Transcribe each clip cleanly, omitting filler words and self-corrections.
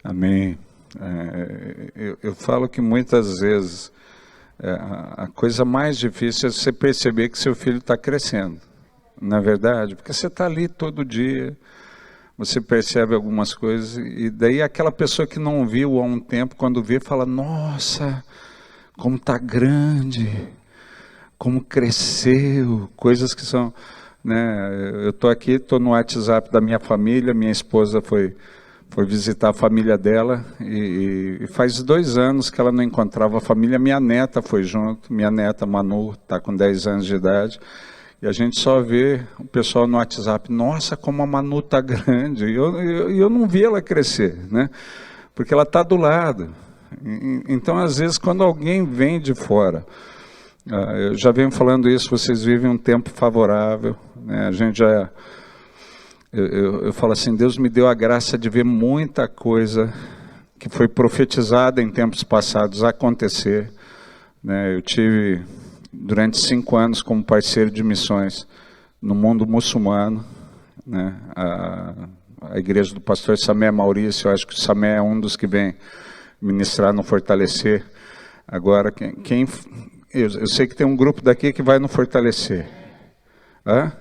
Amém. Eu falo que muitas vezes a coisa mais difícil é você perceber que seu filho está crescendo, não é verdade? Porque você está ali todo dia, você percebe algumas coisas, e daí aquela pessoa que não viu há um tempo, quando vê, fala, nossa, como está grande, como cresceu, coisas que são, né? Eu estou aqui, estou no WhatsApp da minha família, minha esposa foi visitar a família dela, e faz 2 anos que ela não encontrava a família. Minha neta foi junto, minha neta Manu está com 10 anos de idade, e a gente só vê o pessoal no WhatsApp, nossa, como a Manu está grande, e eu não vi ela crescer, né? Porque ela está do lado. Então, às vezes, quando alguém vem de fora, eu já venho falando isso, vocês vivem um tempo favorável, né? A gente já... Eu falo assim, Deus me deu a graça de ver muita coisa que foi profetizada em tempos passados acontecer, né? Eu tive, durante 5 anos, como parceiro de missões no mundo muçulmano, né? A igreja do pastor Samé Maurício, eu acho que o Samé é um dos que vem ministrar no Fortalecer. Agora, eu sei que tem um grupo daqui que vai no Fortalecer. Hã?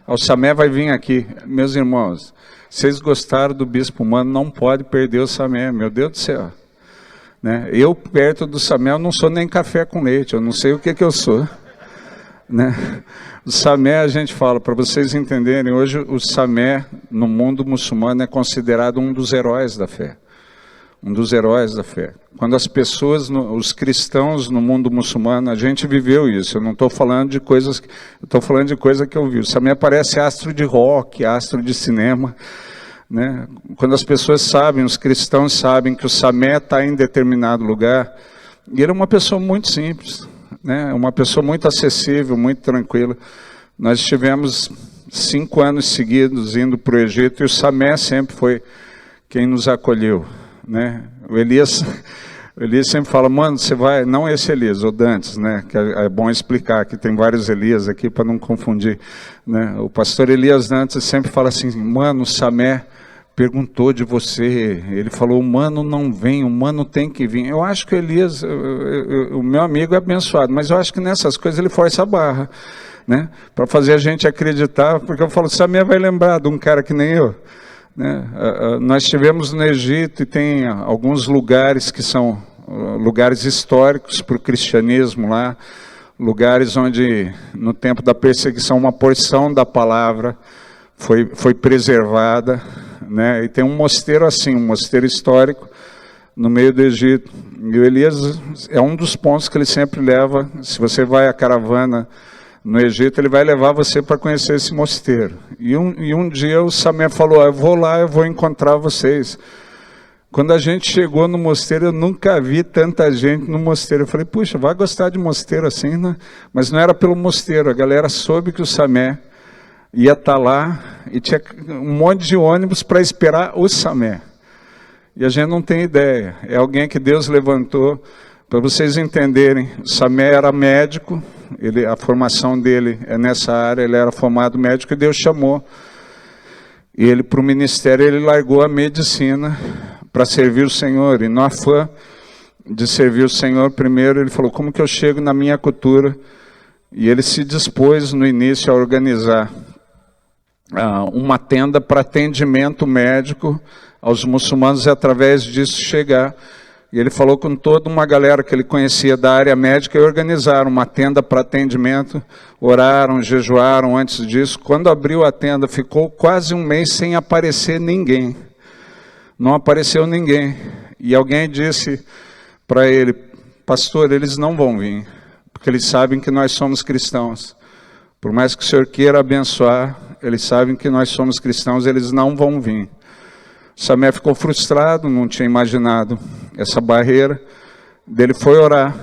O Samé vai vir aqui. Meus irmãos, vocês gostaram do Bispo Mano, não pode perder o Samé, meu Deus do céu, né? Eu, perto do Samé, eu não sou nem café com leite, eu não sei o que eu sou, né? O Samé, a gente fala, para vocês entenderem, hoje o Samé, no mundo muçulmano, é considerado um dos heróis da fé. Um dos heróis da fé. Quando as pessoas, os cristãos no mundo muçulmano, a gente viveu isso. Eu não estou falando de coisas, eu estou falando de coisa que eu vi. O Samé parece astro de rock, astro de cinema, né? Quando as pessoas sabem, os cristãos sabem que o Samé está em determinado lugar, e ele é uma pessoa muito simples, né? Uma pessoa muito acessível, muito tranquila. Nós estivemos 5 anos seguidos indo para o Egito, e o Samé sempre foi quem nos acolheu, né? O Elias sempre fala, mano, você vai, não esse Elias, o Dantes, né? Que é bom explicar, que tem vários Elias aqui para não confundir, né? O pastor Elias Dantes sempre fala assim, mano, o Samé perguntou de você, ele falou, o mano não vem, o mano tem que vir. Eu acho que o Elias, o meu amigo é abençoado, mas eu acho que nessas coisas ele força a barra, né? Para fazer a gente acreditar, porque eu falo, o Samé vai lembrar de um cara que nem eu, né? Nós estivemos no Egito e tem alguns lugares que são lugares históricos para o cristianismo lá, lugares onde no tempo da perseguição uma porção da palavra foi preservada, né? E tem um mosteiro assim, um mosteiro histórico no meio do Egito, e o Elias é um dos pontos que ele sempre leva. Se você vai à caravana no Egito, ele vai levar você para conhecer esse mosteiro. E um dia o Samé falou, eu vou lá, eu vou encontrar vocês. Quando a gente chegou no mosteiro, eu nunca vi tanta gente no mosteiro. Eu falei, puxa, vai gostar de mosteiro assim, né? Mas não era pelo mosteiro, a galera soube que o Samé ia estar lá, e tinha um monte de ônibus para esperar o Samé. E a gente não tem ideia, é alguém que Deus levantou. Para vocês entenderem, o Samé era médico, a formação dele é nessa área, ele era formado médico, e Deus chamou. E ele, para o ministério, ele largou a medicina para servir o Senhor. E no afã de servir o Senhor, primeiro ele falou, como que eu chego na minha cultura? E ele se dispôs no início a organizar uma tenda para atendimento médico aos muçulmanos, e através disso chegar. E ele falou com toda uma galera que ele conhecia da área médica, e organizaram uma tenda para atendimento, oraram, jejuaram antes disso. Quando abriu a tenda, ficou quase 1 mês sem aparecer ninguém. Não apareceu ninguém. E alguém disse para ele, pastor, eles não vão vir, porque eles sabem que nós somos cristãos. Por mais que o Senhor queira abençoar, eles sabem que nós somos cristãos, eles não vão vir. Samé ficou frustrado, não tinha imaginado essa barreira. Ele foi orar,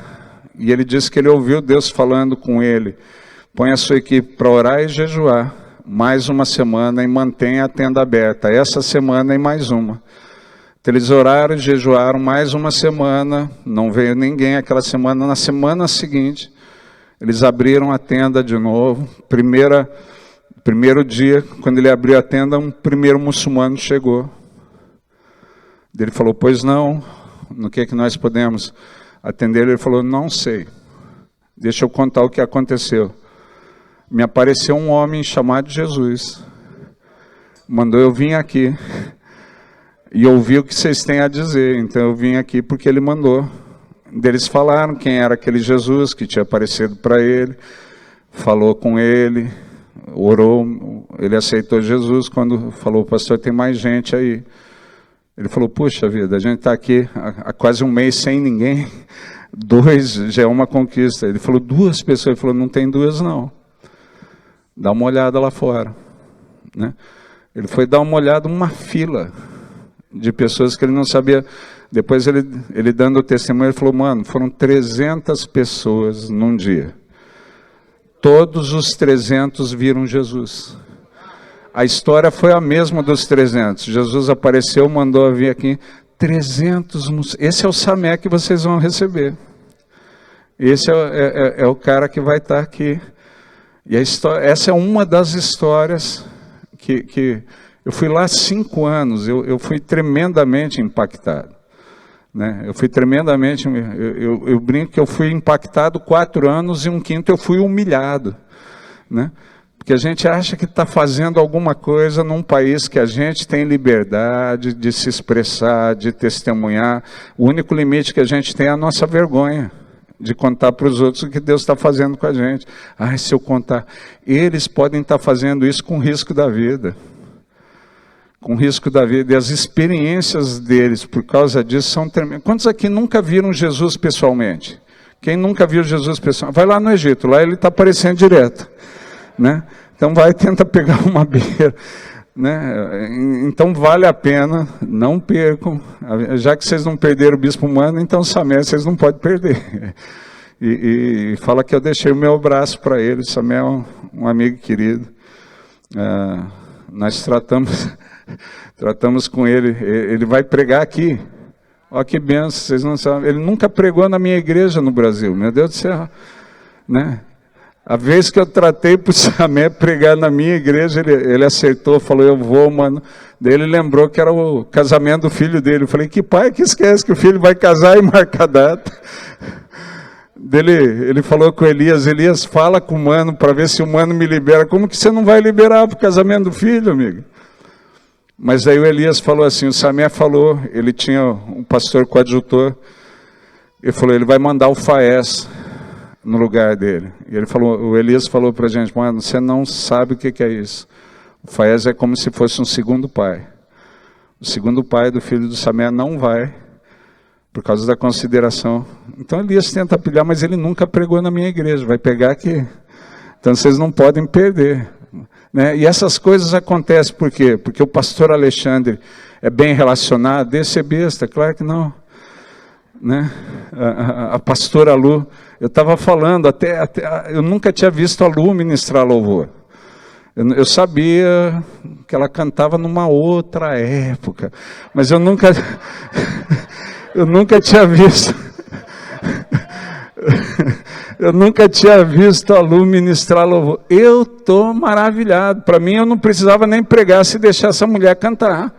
e ele disse que ele ouviu Deus falando com ele, põe a sua equipe para orar e jejuar, mais 1 semana, e mantenha a tenda aberta, essa semana e mais uma. Então eles oraram e jejuaram mais 1 semana, não veio ninguém aquela semana. Na semana seguinte, eles abriram a tenda de novo. Primeiro dia, quando ele abriu a tenda, um primeiro muçulmano chegou. Ele falou, pois não, no que nós podemos atender? Ele falou, não sei, deixa eu contar o que aconteceu. Me apareceu um homem chamado Jesus, mandou eu vir aqui e ouvir o que vocês têm a dizer. Então eu vim aqui porque ele mandou. Eles falaram quem era aquele Jesus que tinha aparecido para ele, falou com ele, orou, ele aceitou Jesus. Quando falou, pastor, tem mais gente aí. Ele falou, puxa vida, a gente está aqui há quase um mês sem ninguém, 2 já é uma conquista. Ele falou, 2 pessoas, ele falou, não tem 2 não, dá uma olhada lá fora, né? Ele foi dar uma olhada, uma fila de pessoas que ele não sabia. Depois ele dando o testemunho, ele falou, mano, foram 300 pessoas num dia, todos os 300 viram Jesus. A história foi a mesma dos 300. Jesus apareceu, mandou vir aqui. 300. Esse é o Samé que vocês vão receber. Esse é o cara que vai estar aqui. E a história, essa é uma das histórias que eu fui lá há 5 anos. Eu fui tremendamente impactado, né? Eu fui tremendamente. Eu brinco que eu fui impactado 4 anos e 1/5 eu fui humilhado, né? Porque a gente acha que está fazendo alguma coisa num país que a gente tem liberdade de se expressar, de testemunhar. O único limite que a gente tem é a nossa vergonha de contar para os outros o que Deus está fazendo com a gente. Ai, se eu contar, eles podem estar fazendo isso com risco da vida. Com risco da vida. E as experiências deles, por causa disso, são tremendas. Quantos aqui nunca viram Jesus pessoalmente? Quem nunca viu Jesus pessoalmente? Vai lá no Egito, lá ele está aparecendo direto, né? Então vai, tenta pegar uma beira, né? Então vale a pena, não percam. Já que vocês não perderam o bispo humano, então Samé vocês não podem perder. E fala que eu deixei o meu abraço para ele. Samé é um amigo querido. Nós tratamos com ele. Ele vai pregar aqui. Olha que benção, vocês não sabem. Ele nunca pregou na minha igreja no Brasil, meu Deus do céu, né? A vez que eu tratei para o Samé pregar na minha igreja, ele acertou, falou, eu vou, mano. Daí ele lembrou que era o casamento do filho dele. Eu falei, que pai que esquece que o filho vai casar e marca a data? Ele falou com Elias, fala com o mano para ver se o mano me libera. Como que você não vai liberar para o casamento do filho, amigo? Mas aí o Elias falou assim, o Samé falou, ele tinha um pastor coadjutor, ele falou, ele vai mandar o Faés no lugar dele. E ele falou, o Elias falou para a gente, mano, você não sabe o que é isso. O Faés é como se fosse um segundo pai. O segundo pai do filho do Samé não vai, por causa da consideração. Então Elias tenta pilhar, mas ele nunca pregou na minha igreja, vai pegar aqui. Então vocês não podem perder, né? E essas coisas acontecem por quê? Porque o pastor Alexandre é bem relacionado, desse é besta, claro que não, né? A pastora Lu, eu estava falando, até eu nunca tinha visto a Lu ministrar louvor. Eu sabia que ela cantava numa outra época, mas eu nunca tinha visto. Eu nunca tinha visto a Lu ministrar louvor. Eu estou maravilhado. Para mim, eu não precisava nem pregar se deixar essa mulher cantar.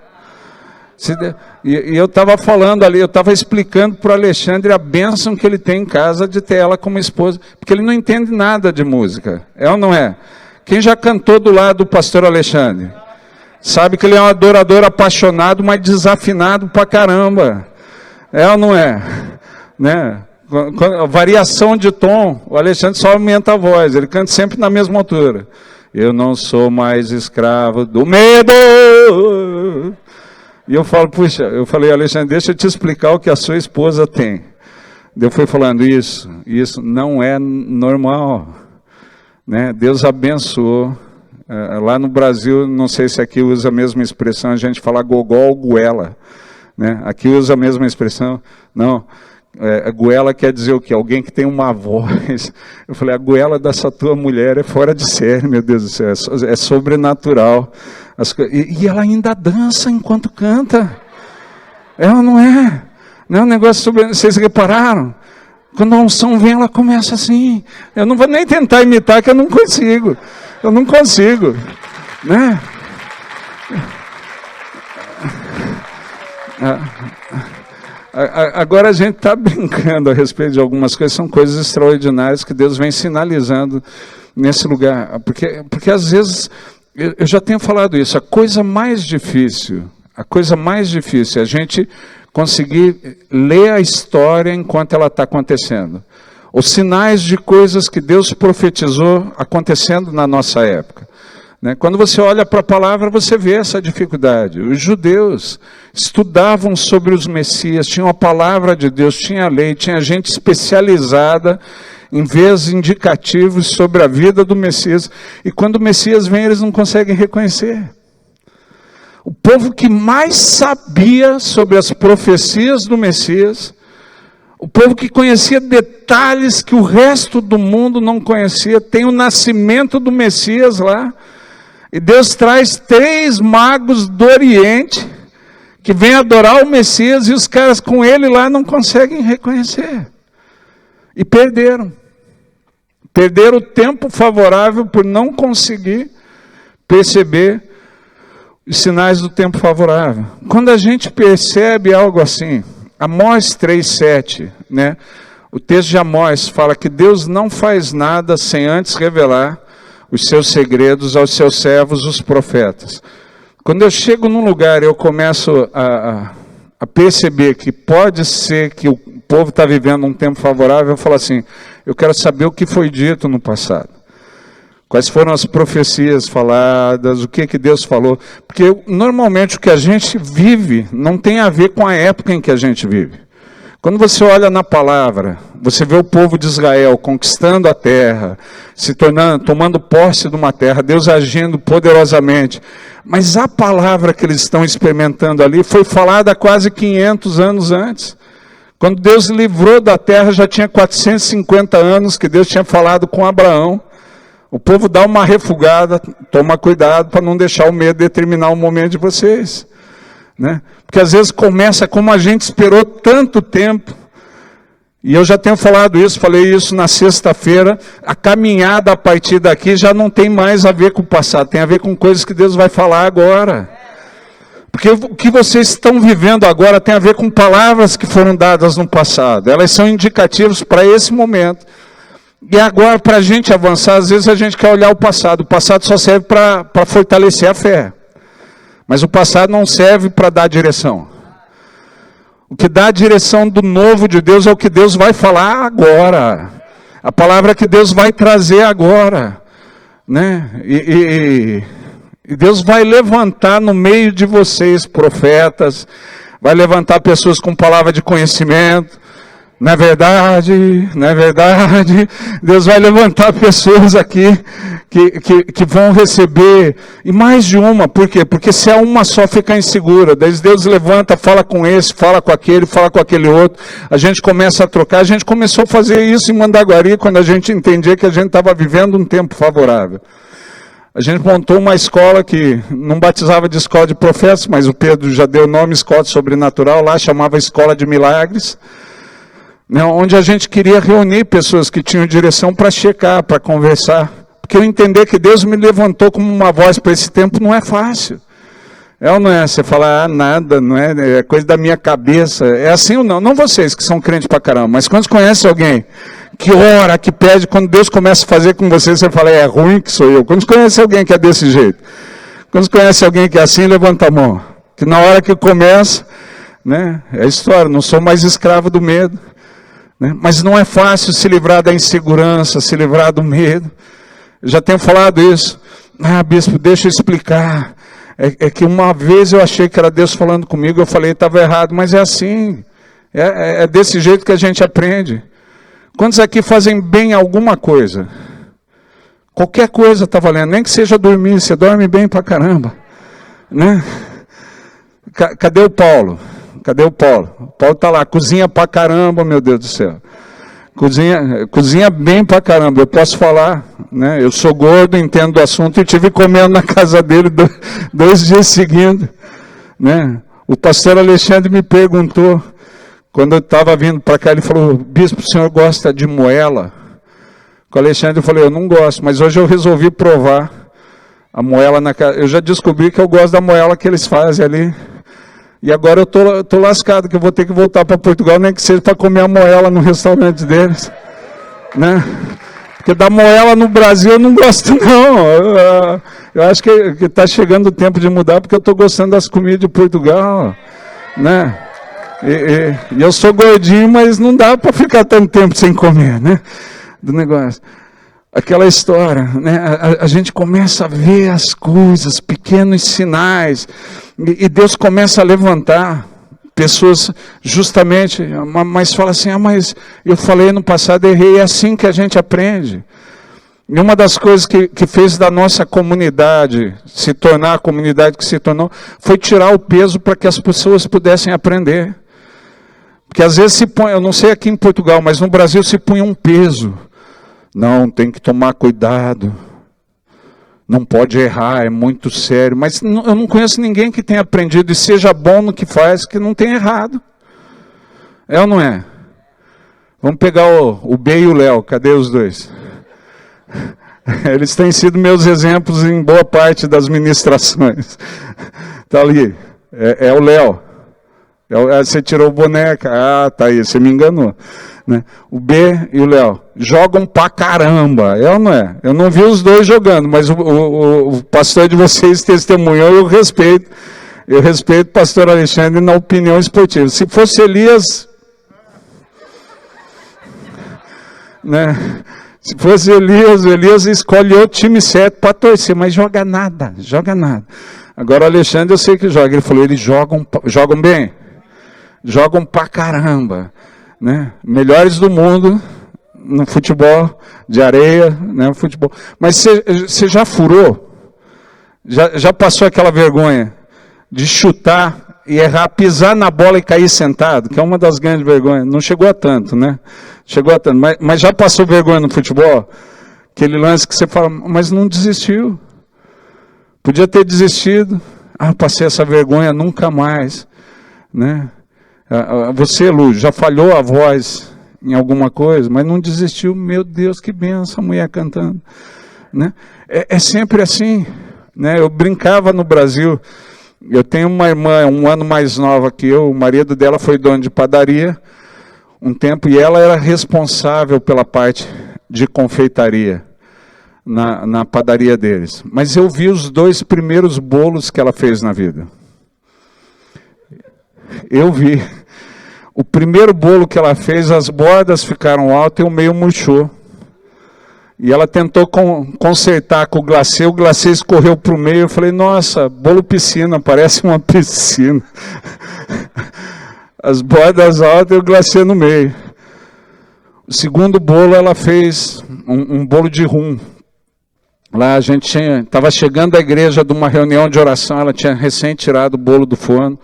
E eu estava falando ali, eu estava explicando para o Alexandre a bênção que ele tem em casa de ter ela como esposa, porque ele não entende nada de música, é ou não é? Quem já cantou do lado do pastor Alexandre? Sabe que ele é um adorador apaixonado, mas desafinado pra caramba, é ou não é? Né? A variação de tom, o Alexandre só aumenta a voz, ele canta sempre na mesma altura. Eu não sou mais escravo do medo. E eu falo, puxa, eu falei, Alexandre, deixa eu te explicar o que a sua esposa tem. Eu fui falando, isso não é normal, né? Deus abençoou. Lá no Brasil, não sei se aqui usa a mesma expressão, a gente fala gogó ou goela, né? Aqui usa a mesma expressão, não. A goela quer dizer o quê? Alguém que tem uma voz. Eu falei, a goela dessa tua mulher é fora de série, meu Deus do céu, é sobrenatural. E ela ainda dança enquanto canta. Ela não é? Não é um negócio sobre. Vocês repararam? Quando a unção vem, ela começa assim. Eu não vou nem tentar imitar, que eu não consigo. Eu não consigo, né? Agora a gente está brincando a respeito de algumas coisas, são coisas extraordinárias que Deus vem sinalizando nesse lugar. Porque às vezes, eu já tenho falado isso, a coisa mais difícil é a gente conseguir ler a história enquanto ela está acontecendo. Os sinais de coisas que Deus profetizou acontecendo na nossa época. Quando você olha para a palavra, você vê essa dificuldade. Os judeus estudavam sobre os Messias, tinham a palavra de Deus, tinha a lei, tinha gente especializada em ver indicativos sobre a vida do Messias. E quando o Messias vem, eles não conseguem reconhecer. O povo que mais sabia sobre as profecias do Messias, o povo que conhecia detalhes que o resto do mundo não conhecia, tem o nascimento do Messias lá. E Deus traz 3 magos do Oriente, que vêm adorar o Messias, e os caras com ele lá não conseguem reconhecer. E perderam. Perderam o tempo favorável por não conseguir perceber os sinais do tempo favorável. Quando a gente percebe algo assim, Amós 3,7, o texto de Amós fala que Deus não faz nada sem antes revelar os seus segredos aos seus servos, os profetas. Quando eu chego num lugar e eu começo a perceber que pode ser que o povo está vivendo um tempo favorável, eu falo assim, eu quero saber o que foi dito no passado. Quais foram as profecias faladas, o que Deus falou. Porque normalmente o que a gente vive não tem a ver com a época em que a gente vive. Quando você olha na palavra, você vê o povo de Israel conquistando a terra, tomando posse de uma terra, Deus agindo poderosamente. Mas a palavra que eles estão experimentando ali foi falada quase 500 anos antes. Quando Deus livrou da terra, já tinha 450 anos que Deus tinha falado com Abraão. O povo dá uma refugada, toma cuidado para não deixar o medo determinar o momento de vocês. Porque às vezes começa como a gente esperou tanto tempo, e eu já tenho falado isso, falei isso na sexta-feira, a caminhada a partir daqui já não tem mais a ver com o passado, tem a ver com coisas que Deus vai falar agora. Porque o que vocês estão vivendo agora tem a ver com palavras que foram dadas no passado, elas são indicativos para esse momento. E agora, para a gente avançar, às vezes a gente quer olhar o passado só serve para fortalecer a fé. Mas o passado não serve para dar direção. O que dá a direção do novo de Deus é o que Deus vai falar agora. A palavra que Deus vai trazer agora. E Deus vai levantar no meio de vocês profetas, vai levantar pessoas com palavra de conhecimento. Não é verdade? Não é verdade? Deus vai levantar pessoas aqui que vão receber, e mais de uma, por quê? Porque se é uma só fica insegura, daí Deus levanta, fala com esse, fala com aquele outro, a gente começa a trocar, a gente começou a fazer isso em Mandaguari, quando a gente entendia que a gente estava vivendo um tempo favorável. A gente montou uma escola que não batizava de escola de profetas, mas o Pedro já deu o nome, escola de sobrenatural, lá chamava Escola de Milagres, onde a gente queria reunir pessoas que tinham direção para checar, para conversar. Porque eu entender que Deus me levantou como uma voz para esse tempo não é fácil. É ou não é? Você fala, nada, não é? É coisa da minha cabeça. É assim ou não? Não vocês que são crentes pra caramba, mas quando conhece alguém que ora, que pede, quando Deus começa a fazer com você, você fala, é ruim que sou eu. Quando conhece alguém que é desse jeito, quando conhece alguém que é assim, levanta a mão. Que na hora que começa, é a história, não sou mais escravo do medo. Mas não é fácil se livrar da insegurança, se livrar do medo. Eu já tenho falado isso. Bispo, deixa eu explicar. É que uma vez eu achei que era Deus falando comigo, eu falei, estava errado, mas é assim. É desse jeito que a gente aprende. Quantos aqui fazem bem alguma coisa? Qualquer coisa está valendo, nem que seja dormir, você dorme bem pra caramba. Cadê o Paulo? Cadê o Paulo? O Paulo está lá, cozinha pra caramba, meu Deus do céu. Cozinha bem pra caramba, eu posso falar, eu sou gordo, entendo do assunto, e estive comendo na casa dele 2 dias seguidos. O pastor Alexandre me perguntou, quando eu estava vindo para cá, ele falou, bispo, o senhor gosta de moela? Com o Alexandre eu falei, eu não gosto, mas hoje eu resolvi provar a moela na casa. Eu já descobri que eu gosto da moela que eles fazem ali. E agora eu tô lascado, que eu vou ter que voltar para Portugal, nem que seja para comer a moela no restaurante deles. Né? Porque da moela no Brasil eu não gosto, não. Eu acho que está chegando o tempo de mudar, porque eu estou gostando das comidas de Portugal. Né? E eu sou gordinho, mas não dá para ficar tanto tempo sem comer, né? Do negócio. Aquela história, né? A gente começa a ver as coisas, pequenos sinais, e Deus começa a levantar pessoas justamente, mas fala assim, mas eu falei no passado, errei, é assim que a gente aprende. E uma das coisas que fez da nossa comunidade se tornar a comunidade que se tornou, foi tirar o peso para que as pessoas pudessem aprender. Porque às vezes se põe, eu não sei aqui em Portugal, mas no Brasil se põe um peso. Não, tem que tomar cuidado. Não pode errar, é muito sério. Mas eu não conheço ninguém que tenha aprendido e seja bom no que faz, que não tenha errado. É ou não é? Vamos pegar o B e o Léo, cadê os dois? Eles têm sido meus exemplos em boa parte das ministrações. Está ali, é o Léo. Você tirou o boneca, tá aí, você me enganou. Né? O B e o Léo jogam pra caramba, é ou não é? Eu não vi os dois jogando, mas o pastor de vocês testemunhou, eu respeito o pastor Alexandre na opinião esportiva. Se fosse Elias, né? Se fosse Elias, o Elias escolhe o time certo para torcer, mas joga nada. Agora o Alexandre eu sei que joga, ele falou, eles jogam bem, jogam pra caramba. Né? Melhores do mundo no futebol de areia, né? Futebol. Mas você já furou? Já passou aquela vergonha de chutar e errar, pisar na bola e cair sentado, que é uma das grandes vergonhas. Não chegou a tanto, né? Chegou a tanto, mas já passou vergonha no futebol? Aquele lance que você fala, mas não desistiu. Podia ter desistido. Passei essa vergonha, nunca mais, né? Você, Lu, já falhou a voz em alguma coisa, mas não desistiu. Meu Deus, que benção a mulher cantando. Né? É sempre assim. Né? Eu brincava no Brasil. Eu tenho uma irmã, 1 ano mais nova que eu. O marido dela foi dono de padaria um tempo e ela era responsável pela parte de confeitaria na padaria deles. Mas eu vi os 2 primeiros bolos que ela fez na vida. Eu vi. O primeiro bolo que ela fez, as bordas ficaram altas e o meio murchou. E ela tentou consertar com o glacê escorreu para o meio. Eu falei, nossa, bolo piscina, parece uma piscina. As bordas altas e o glacê no meio. O segundo bolo ela fez um bolo de rum. Lá a gente estava chegando à igreja de uma reunião de oração, ela tinha recém tirado o bolo do forno.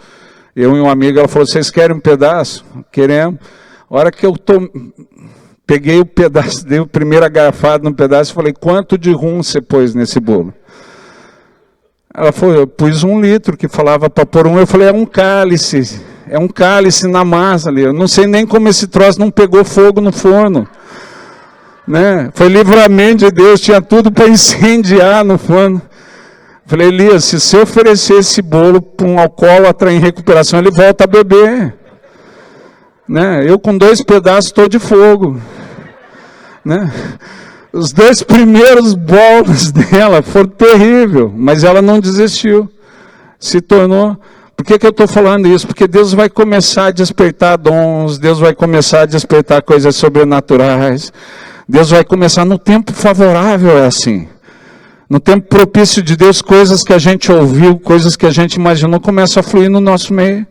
Eu e um amigo, ela falou, vocês querem um pedaço? Queremos. A hora que eu peguei o pedaço, dei a primeira garfada no pedaço, falei, quanto de rum você pôs nesse bolo? Ela falou, eu pus 1 litro, que falava para pôr 1, eu falei, é um cálice na massa ali, eu não sei nem como esse troço não pegou fogo no forno. Né? Foi livramento de Deus, tinha tudo para incendiar no forno. Falei, Elias, se você oferecer esse bolo para um alcoólatra em recuperação, ele volta a beber. Né? Eu com 2 pedaços estou de fogo. Né? Os 2 primeiros bolos dela foram terríveis, mas ela não desistiu. Se tornou... Por que eu estou falando isso? Porque Deus vai começar a despertar dons, Deus vai começar a despertar coisas sobrenaturais. Deus vai começar no tempo favorável, é assim. No tempo propício de Deus, coisas que a gente ouviu, coisas que a gente imaginou, começam a fluir no nosso meio.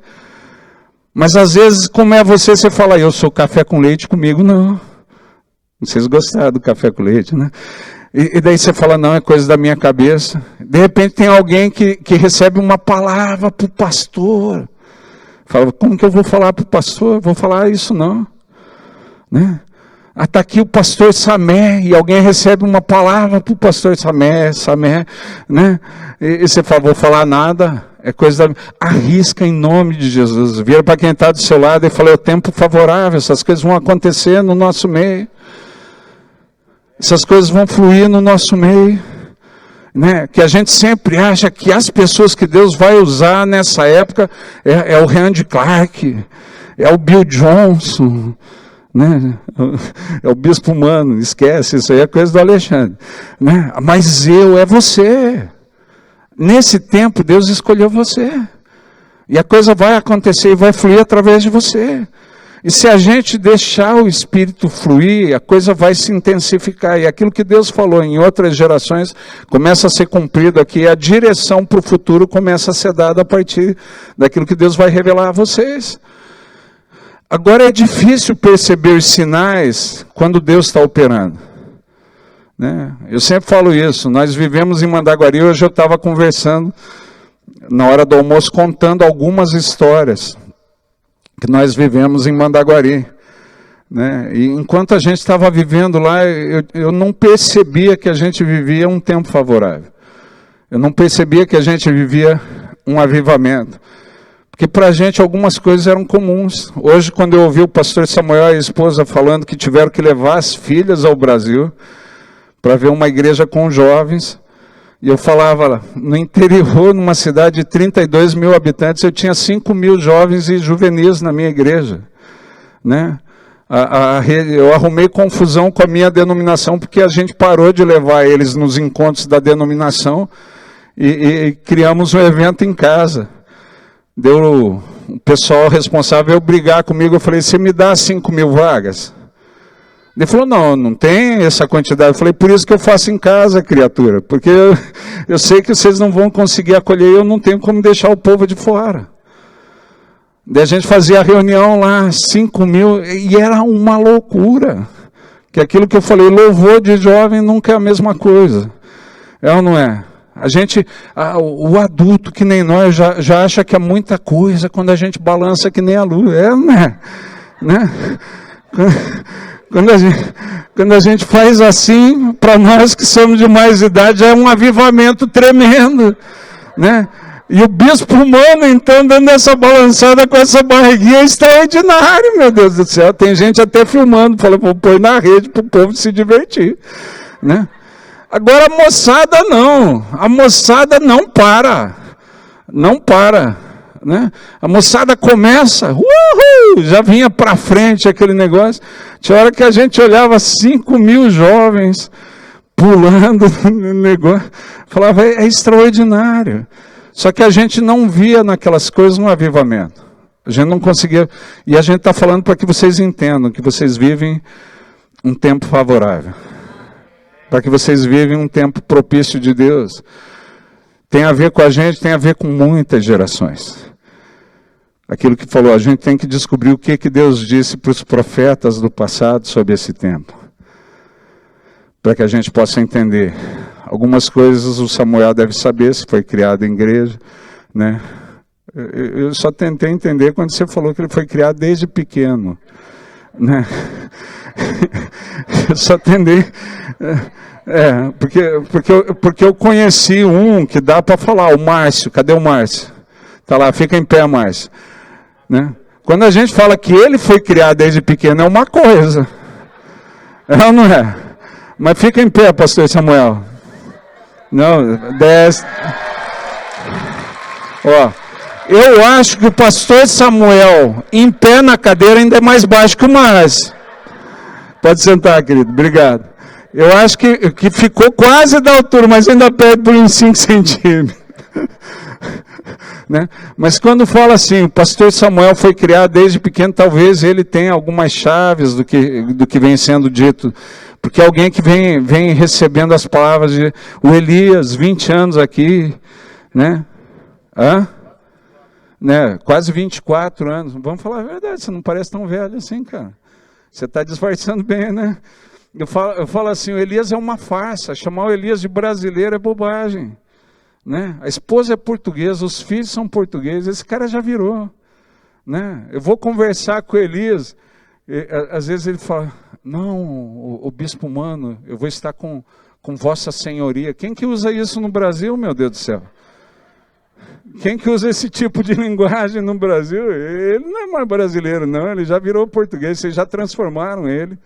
Mas às vezes, como é você fala, eu sou café com leite, comigo não. Vocês gostaram do café com leite, né? E daí você fala, não, é coisa da minha cabeça. De repente tem alguém que recebe uma palavra para o pastor. Fala, como que eu vou falar para o pastor? Vou falar isso não. Né? Está aqui o pastor Samé, e alguém recebe uma palavra para o pastor Samé, né? E você fala, vou falar nada, é coisa da... Arrisca em nome de Jesus. Vira para quem está do seu lado e fala, é o tempo favorável, essas coisas vão acontecer no nosso meio. Essas coisas vão fluir no nosso meio. né? Que a gente sempre acha que as pessoas que Deus vai usar nessa época é o Randy Clark, é o Bill Johnson, né? É o bispo humano, esquece, isso aí é coisa do Alexandre, né? Mas é você. Nesse tempo Deus escolheu você. E a coisa vai acontecer e vai fluir através de você. E se a gente deixar o Espírito fluir, a coisa vai se intensificar. E aquilo que Deus falou em outras gerações começa a ser cumprido aqui. A direção para o futuro começa a ser dada a partir daquilo que Deus vai revelar a vocês. Agora é difícil perceber os sinais quando Deus está operando, né? Eu sempre falo isso. Nós vivemos em Mandaguari. Hoje eu estava conversando na hora do almoço, contando algumas histórias que nós vivemos em Mandaguari, né? E enquanto a gente estava vivendo lá, eu não percebia que a gente vivia um tempo favorável. Eu não percebia que a gente vivia um avivamento. Porque para a gente algumas coisas eram comuns. Hoje, quando eu ouvi o pastor Samuel e a esposa falando que tiveram que levar as filhas ao Brasil para ver uma igreja com jovens, e eu falava, no interior, numa cidade de 32 mil habitantes, eu tinha 5 mil jovens e juvenis na minha igreja, né? Eu arrumei confusão com a minha denominação, porque a gente parou de levar eles nos encontros da denominação e criamos um evento em casa. Deu o pessoal responsável brigar comigo, eu falei, você me dá 5 mil vagas? Ele falou, não tem essa quantidade. Eu falei, por isso que eu faço em casa, criatura, porque eu sei que vocês não vão conseguir acolher, eu não tenho como deixar o povo de fora. Daí a gente fazia a reunião lá, 5 mil, e era uma loucura. Que aquilo que eu falei, louvor de jovem nunca é a mesma coisa. É ou não é? A gente, o adulto que nem nós já acha que é muita coisa quando a gente balança que nem a lua. É ou não é? Né? Quando a gente faz assim, para nós que somos de mais idade, é um avivamento tremendo, né? E o bispo humano, então, dando essa balançada com essa barriguinha, é extraordinário, meu Deus do céu. Tem gente até filmando, fala, vou pôr na rede para o povo se divertir, né? Agora a moçada não para, né? A moçada começa, já vinha para frente aquele negócio. Tinha hora que a gente olhava 5 mil jovens pulando no negócio, falava, é extraordinário. Só que a gente não via naquelas coisas um avivamento. A gente não conseguia, e a gente está falando para que vocês entendam, que vocês vivem um tempo favorável. Para que vocês vivem um tempo propício de Deus. Tem a ver com a gente, tem a ver com muitas gerações. Aquilo que falou, a gente tem que descobrir o que Deus disse para os profetas do passado sobre esse tempo. Para que a gente possa entender. Algumas coisas o Samuel deve saber, se foi criado em igreja, né? Eu só tentei entender quando você falou que ele foi criado desde pequeno, né? Eu só tentei... porque eu conheci um que dá para falar, o Márcio. Cadê o Márcio? Está lá, fica em pé, Márcio. Né? Quando a gente fala que ele foi criado desde pequeno, é uma coisa. É ou não é? Mas fica em pé, pastor Samuel. Não, desce. Ó, eu acho que o pastor Samuel, em pé na cadeira, ainda é mais baixo que o Márcio. Pode sentar, querido. Obrigado. Eu acho que ficou quase da altura, mas ainda perde por uns 5 centímetros. Né? Mas quando fala assim, o pastor Samuel foi criado desde pequeno, talvez ele tenha algumas chaves do que vem sendo dito. Porque alguém que vem recebendo as palavras de o Elias, 20 anos aqui, né? Né? Quase 24 anos. Vamos falar a verdade, você não parece tão velho assim, cara. Você está disfarçando bem, né? Eu falo assim, o Elias é uma farsa, chamar o Elias de brasileiro é bobagem. Né? A esposa é portuguesa, os filhos são portugueses, esse cara já virou. Né? Eu vou conversar com o Elias, às vezes ele fala, não, o bispo humano, eu vou estar com vossa senhoria. Quem que usa isso no Brasil, meu Deus do céu? Quem que usa esse tipo de linguagem no Brasil? Ele não é mais brasileiro, não, ele já virou português, vocês já transformaram ele.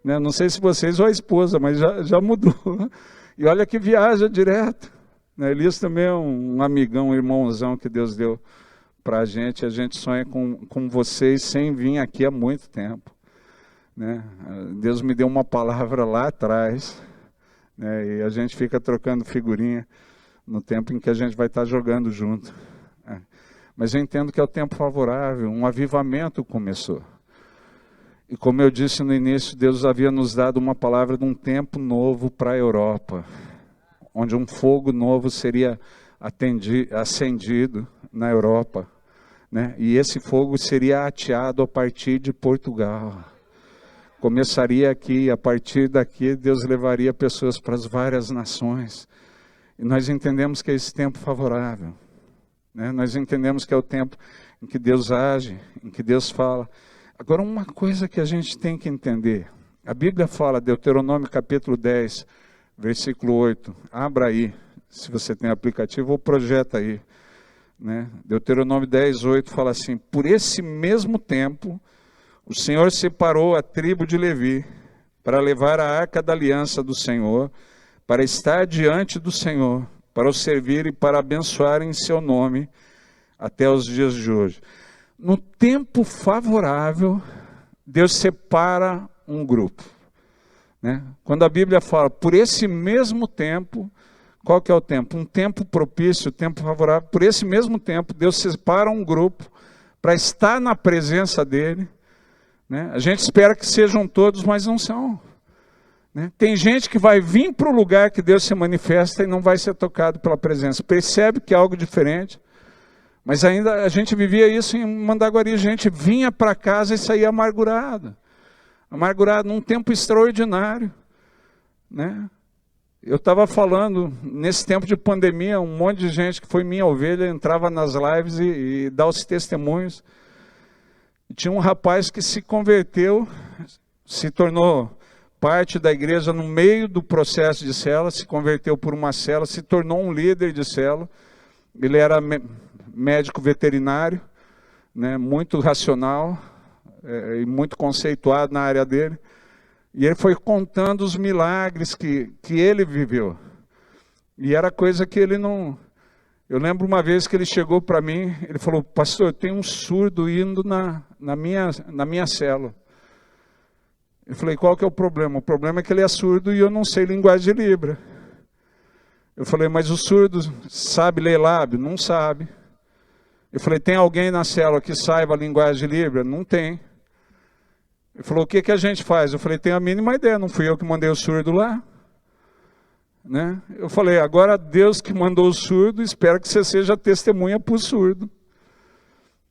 Né? Não sei se vocês ou a esposa, mas já mudou. E olha que viaja direto. Né? Elias também é um amigão, um irmãozão que Deus deu para a gente sonha com vocês sem vir aqui há muito tempo. Né? Deus me deu uma palavra lá atrás, né? E a gente fica trocando figurinha no tempo em que a gente vai estar jogando junto. Mas eu entendo que é o tempo favorável, um avivamento começou. E como eu disse no início, Deus havia nos dado uma palavra de um tempo novo para a Europa, onde um fogo novo seria acendido na Europa, né? E esse fogo seria ateado a partir de Portugal. Começaria aqui, a partir daqui Deus levaria pessoas para as várias nações. E nós entendemos que é esse tempo favorável, né? Nós entendemos que é o tempo em que Deus age, em que Deus fala. Agora, uma coisa que a gente tem que entender, a Bíblia fala, Deuteronômio capítulo 10, versículo 8, abra aí, se você tem aplicativo, ou projeta aí, né? Deuteronômio 10, 8 fala assim: por esse mesmo tempo, o Senhor separou a tribo de Levi para levar a arca da aliança do Senhor, para estar diante do Senhor, para o servir e para abençoar em seu nome até os dias de hoje. No tempo favorável, Deus separa um grupo, né? Quando a Bíblia fala, por esse mesmo tempo, qual que é o tempo? Um tempo propício, tempo favorável. Por esse mesmo tempo, Deus separa um grupo para estar na presença dEle, né? A gente espera que sejam todos, mas não são, né? Tem gente que vai vir para o lugar que Deus se manifesta e não vai ser tocado pela presença. Percebe que é algo diferente. Mas ainda a gente vivia isso em Mandaguari, a gente vinha para casa e saía amargurado. Amargurado num tempo extraordinário, né? Eu estava falando, nesse tempo de pandemia, um monte de gente que foi minha ovelha, entrava nas lives e dava os testemunhos. E tinha um rapaz que se converteu, se tornou parte da igreja no meio do processo de célula, se converteu por uma célula, se tornou um líder de célula. Ele era médico veterinário, né, muito racional e muito conceituado na área dele. E ele foi contando os milagres que ele viveu. E era coisa que ele não... Eu lembro uma vez que ele chegou para mim, ele falou: pastor, tem um surdo indo na minha célula. Eu falei: qual que é o problema? O problema é que ele é surdo e eu não sei linguagem de Libra. Eu falei: mas o surdo sabe ler lábio? Não sabe. Eu falei: tem alguém na célula que saiba a linguagem de Libra? Não tem. Ele falou: o que a gente faz? Eu falei: tenho a mínima ideia, não fui eu que mandei o surdo lá, né? Eu falei: agora Deus que mandou o surdo, espero que você seja testemunha para o surdo.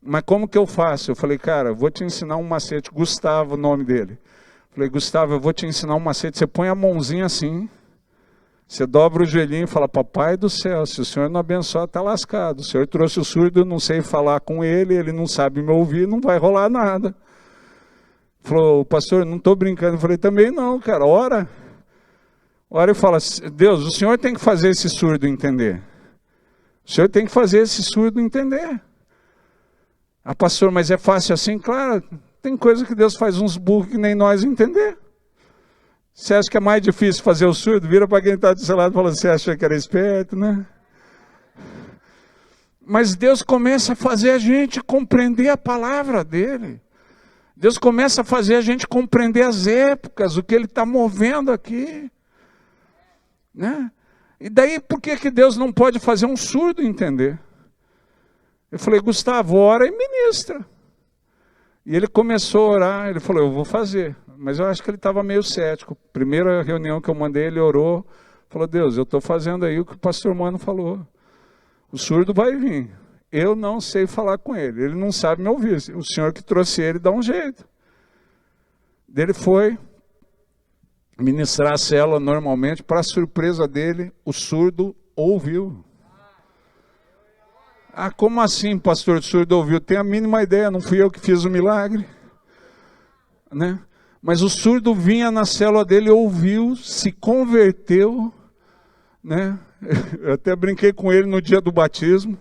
Mas como que eu faço? Eu falei: cara, eu vou te ensinar um macete. Gustavo, o nome dele. Eu falei: Gustavo, eu vou te ensinar um macete. Você põe a mãozinha assim, você dobra o joelhinho e fala: papai do céu, se o senhor não abençoar, está lascado. O senhor trouxe o surdo, eu não sei falar com ele, ele não sabe me ouvir, não vai rolar nada. Falou: pastor, não estou brincando. Eu falei: também não, cara, ora e fala: Deus, o senhor tem que fazer esse surdo entender. O senhor tem que fazer esse surdo entender. Ah, pastor, mas é fácil assim? Claro, tem coisa que Deus faz uns burros que nem nós entender. Você acha que é mais difícil fazer o surdo? Vira para quem está do seu lado e fala: você achou que era esperto, né? Mas Deus começa a fazer a gente compreender a palavra dele. Deus começa a fazer a gente compreender as épocas, o que Ele está movendo aqui, né? E daí, por que Deus não pode fazer um surdo entender? Eu falei: Gustavo, ora e ministra. E ele começou a orar, ele falou: eu vou fazer. Mas eu acho que ele estava meio cético. Primeira reunião que eu mandei, ele orou, falou: Deus, eu estou fazendo aí o que o pastor Mano falou. O surdo vai vir. Eu não sei falar com ele, ele não sabe me ouvir. O senhor que trouxe ele dá um jeito. Ele foi ministrar a célula normalmente, para surpresa dele, o surdo ouviu. Ah, como assim, pastor, o surdo ouviu? Tem a mínima ideia, não fui eu que fiz o milagre, né? Mas o surdo vinha na célula dele, ouviu, se converteu, né? Eu até brinquei com ele no dia do batismo.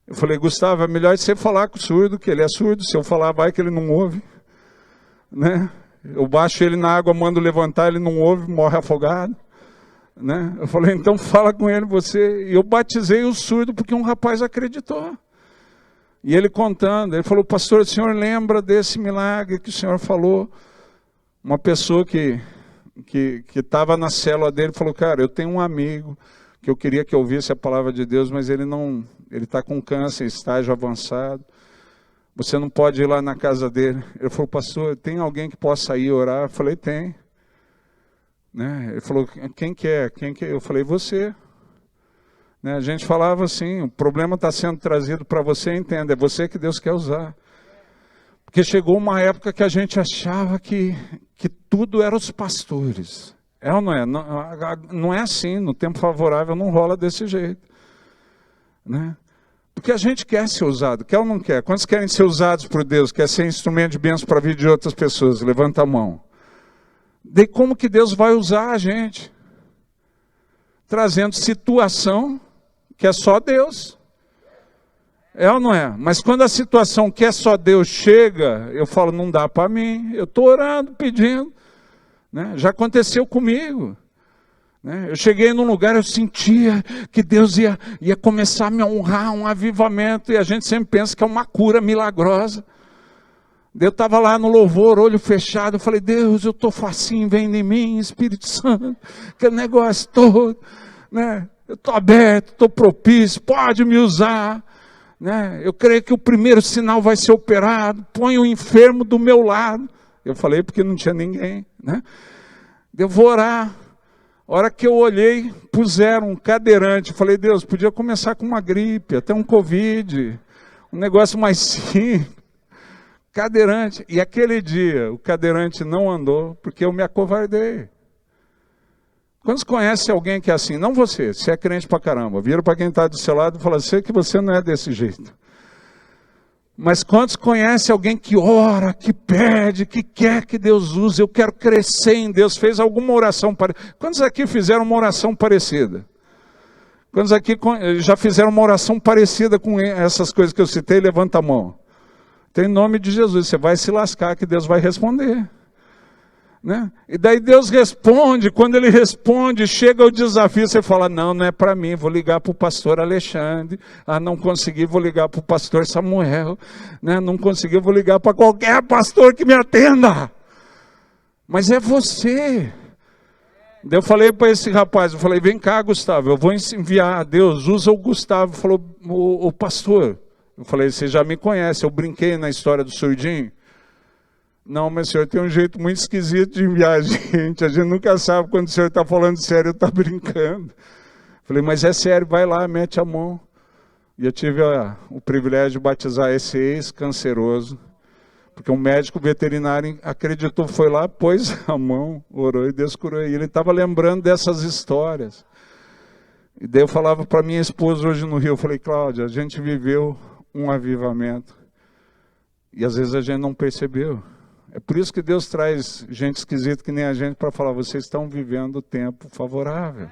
Eu falei: Gustavo, é melhor você falar com o surdo, que ele é surdo. Se eu falar, vai que ele não ouve, né? Eu baixo ele na água, mando levantar, ele não ouve, morre afogado, né? Eu falei, então fala com ele você. E eu batizei o surdo porque um rapaz acreditou. E ele contando, ele falou, pastor, o senhor lembra desse milagre que o senhor falou? Uma pessoa que estava na célula dele falou, cara, eu tenho um amigo que eu queria que ouvisse a palavra de Deus, mas ele está com câncer, estágio avançado. Você não pode ir lá na casa dele. Ele falou, pastor, tem alguém que possa ir orar? Eu falei, tem. Né? Ele falou, quem que é? Eu falei, você. Né? A gente falava assim, o problema está sendo trazido para você, entenda, é você que Deus quer usar. Porque chegou uma época que a gente achava que tudo era os pastores. É ou não é? Não é assim, no tempo favorável não rola desse jeito. Né? Porque a gente quer ser usado, quer ou não quer? Quantos querem ser usados por Deus? Quer ser instrumento de bênção para a vida de outras pessoas? Levanta a mão. Daí como que Deus vai usar a gente? Trazendo situação que é só Deus. É ou não é? Mas quando a situação que é só Deus chega, eu falo, não dá para mim. Eu estou orando, pedindo. Né? Já aconteceu comigo. Né? Eu cheguei num lugar, eu sentia que Deus ia começar a me honrar, um avivamento. E a gente sempre pensa que é uma cura milagrosa. Eu estava lá no louvor, olho fechado. Eu falei, Deus, eu estou facinho, vem em mim, Espírito Santo. Aquele negócio todo. Né? Eu estou aberto, estou propício, pode me usar. Né? Eu creio que o primeiro sinal vai ser operado, põe o enfermo do meu lado. Eu falei porque não tinha ninguém. Né? Eu vou orar. A hora que eu olhei, puseram um cadeirante. Eu falei, Deus, podia começar com uma gripe, até um Covid, um negócio mais simples. Cadeirante. E aquele dia, o cadeirante não andou, porque eu me acovardei. Quantos conhecem alguém que é assim? Não você é crente pra caramba. Vira para quem está do seu lado e fala, sei que você não é desse jeito. Mas quantos conhecem alguém que ora, que pede, que quer que Deus use? Eu quero crescer em Deus. Fez alguma oração parecida? Quantos aqui fizeram uma oração parecida? Quantos aqui já fizeram uma oração parecida com essas coisas que eu citei? Levanta a mão. Tem nome de Jesus, você vai se lascar que Deus vai responder. Né? E daí Deus responde, quando Ele responde, chega o desafio, você fala, não é para mim, vou ligar para o pastor Alexandre, não consegui, vou ligar para o pastor Samuel, né? Não consegui, vou ligar para qualquer pastor que me atenda. Mas é você. Daí eu falei para esse rapaz, eu falei, vem cá Gustavo, eu vou enviar, Deus usa o Gustavo. Falou, o pastor, eu falei, você já me conhece, eu brinquei na história do surdinho. Não, mas o senhor tem um jeito muito esquisito de enviar a gente nunca sabe quando o senhor está falando sério ou está brincando. Falei, mas é sério, vai lá, mete a mão. E eu tive o privilégio de batizar esse ex-canceroso, porque um médico veterinário acreditou, foi lá, pôs a mão, orou e Deus curou. E ele estava lembrando dessas histórias. E daí eu falava para minha esposa hoje no Rio, eu falei, Cláudia, a gente viveu um avivamento. E às vezes a gente não percebeu. É por isso que Deus traz gente esquisita que nem a gente para falar, vocês estão vivendo o tempo favorável.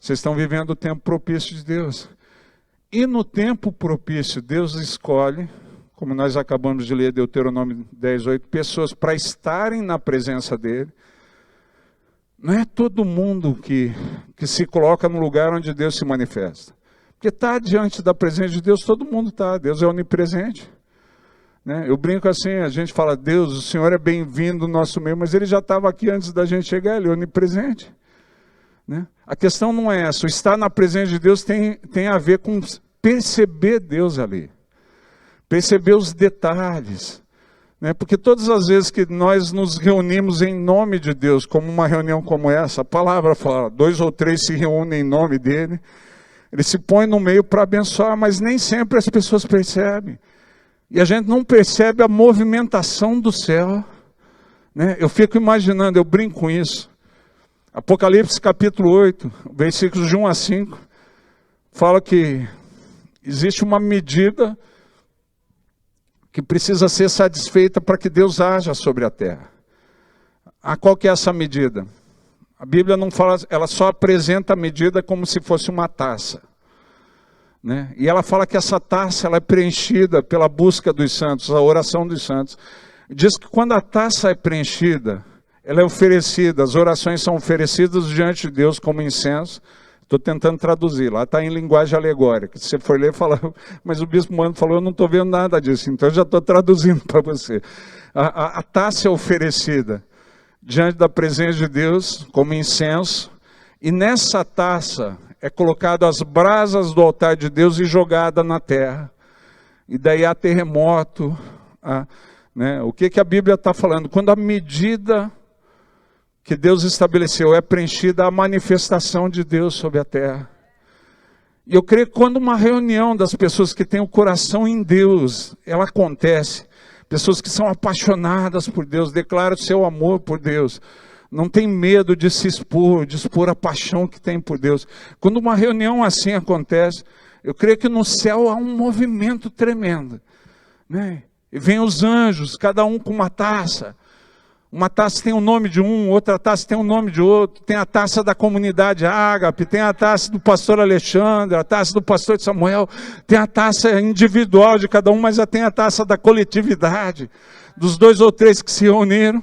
Vocês estão vivendo o tempo propício de Deus. E no tempo propício, Deus escolhe, como nós acabamos de ler Deuteronômio 10:8, pessoas para estarem na presença dEle. Não é todo mundo que se coloca no lugar onde Deus se manifesta. Porque está diante da presença de Deus, todo mundo está. Deus é onipresente. Né? Eu brinco assim, a gente fala, Deus, o Senhor é bem-vindo no nosso meio, mas Ele já estava aqui antes da gente chegar, Ele é onipresente. Né? A questão não é essa, o estar na presença de Deus tem a ver com perceber Deus ali, perceber os detalhes. Né? Porque todas as vezes que nós nos reunimos em nome de Deus, como uma reunião como essa, a palavra fala, 2 ou 3 se reúnem em nome dEle, Ele se põe no meio para abençoar, mas nem sempre as pessoas percebem. E a gente não percebe a movimentação do céu. Né? Eu fico imaginando, eu brinco com isso. Apocalipse capítulo 8, versículos de 1 a 5, fala que existe uma medida que precisa ser satisfeita para que Deus haja sobre a terra. Qual que é essa medida? A Bíblia não fala, ela só apresenta a medida como se fosse uma taça. Né? E ela fala que essa taça ela é preenchida pela busca dos santos, a oração dos santos. Diz que quando a taça é preenchida, ela é oferecida, as orações são oferecidas diante de Deus como incenso. Estou tentando traduzir, lá está em linguagem alegórica. Se você for ler, fala, mas o bispo Mano falou, eu não estou vendo nada disso, então eu já estou traduzindo para você. A taça é oferecida diante da presença de Deus como incenso, e nessa taça é colocado as brasas do altar de Deus e jogada na terra. E daí há terremoto. Né? O que a Bíblia está falando? Quando a medida que Deus estabeleceu é preenchida, a manifestação de Deus sobre a terra. E eu creio que quando uma reunião das pessoas que têm o coração em Deus, ela acontece, pessoas que são apaixonadas por Deus, declaram o seu amor por Deus, não tem medo de se expor, de expor a paixão que tem por Deus. Quando uma reunião assim acontece, eu creio que no céu há um movimento tremendo, né? E vem os anjos, cada um com uma taça. Uma taça tem o nome de um, outra taça tem o nome de outro. Tem a taça da comunidade Ágape, tem a taça do pastor Alexandre, a taça do pastor Samuel, tem a taça individual de cada um, mas já tem a taça da coletividade, dos 2 ou 3 que se reuniram.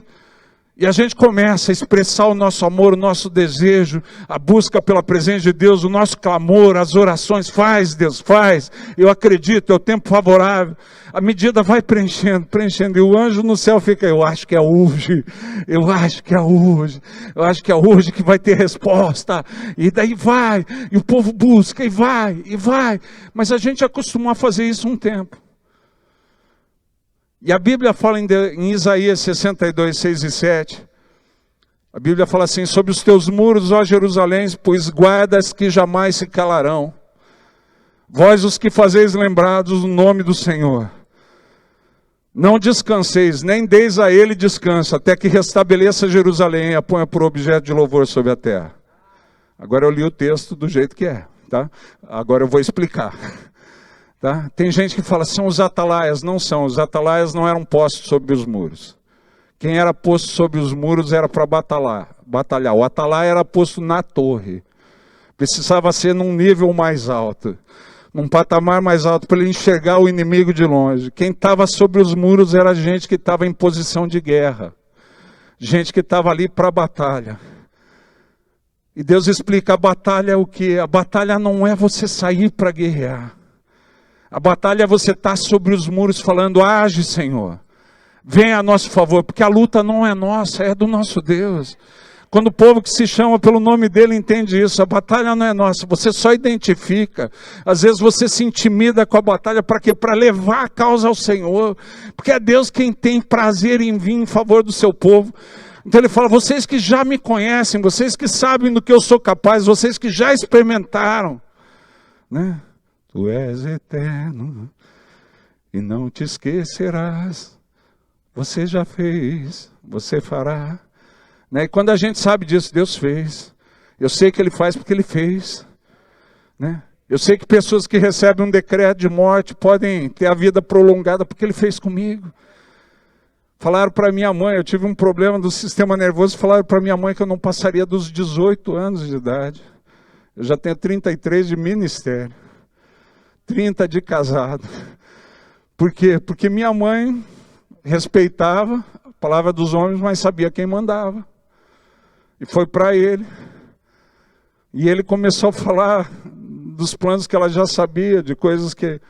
E a gente começa a expressar o nosso amor, o nosso desejo, a busca pela presença de Deus, o nosso clamor, as orações. Faz, Deus, faz. Eu acredito, é o tempo favorável. A medida vai preenchendo, preenchendo. E o anjo no céu fica, eu acho que é hoje, eu acho que é hoje, eu acho que é hoje que vai ter resposta. E daí vai, e o povo busca, e vai, e vai. Mas a gente acostumou a fazer isso um tempo. E a Bíblia fala em Isaías 62, 6 e 7, a Bíblia fala assim, sobre os teus muros, ó Jerusalém, pois guardas que jamais se calarão, vós os que fazeis lembrados o nome do Senhor, não descanseis, nem deis a ele descanso, até que restabeleça Jerusalém e a ponha por objeto de louvor sobre a terra. Agora eu li o texto do jeito que é, tá? Agora eu vou explicar. Tá? Tem gente que fala, são os atalaias. Não são, os atalaias não eram postos sobre os muros. Quem era posto sobre os muros era para batalhar. O atalaia era posto na torre. Precisava ser num nível mais alto, num patamar mais alto, para ele enxergar o inimigo de longe. Quem estava sobre os muros era gente que estava em posição de guerra. Gente que estava ali para a batalha. E Deus explica, a batalha é o quê? A batalha não é você sair para guerrear. A batalha é você estar sobre os muros falando, age Senhor, venha a nosso favor, porque a luta não é nossa, é do nosso Deus. Quando o povo que se chama pelo nome dele entende isso, a batalha não é nossa, você só identifica. Às vezes você se intimida com a batalha, para quê? Para levar a causa ao Senhor, porque é Deus quem tem prazer em vir em favor do seu povo. Então ele fala, vocês que já me conhecem, vocês que sabem do que eu sou capaz, vocês que já experimentaram, né? Tu és eterno e não te esquecerás. Você já fez, você fará. Né? E quando a gente sabe disso, Deus fez. Eu sei que Ele faz porque Ele fez. Né? Eu sei que pessoas que recebem um decreto de morte podem ter a vida prolongada porque Ele fez comigo. Falaram para minha mãe, eu tive um problema do sistema nervoso, falaram para minha mãe que eu não passaria dos 18 anos de idade. Eu já tenho 33 de ministério. 30 de casado. Por quê? Porque minha mãe respeitava a palavra dos homens, mas sabia quem mandava. E foi para ele. E ele começou a falar dos planos que ela já sabia, de coisas que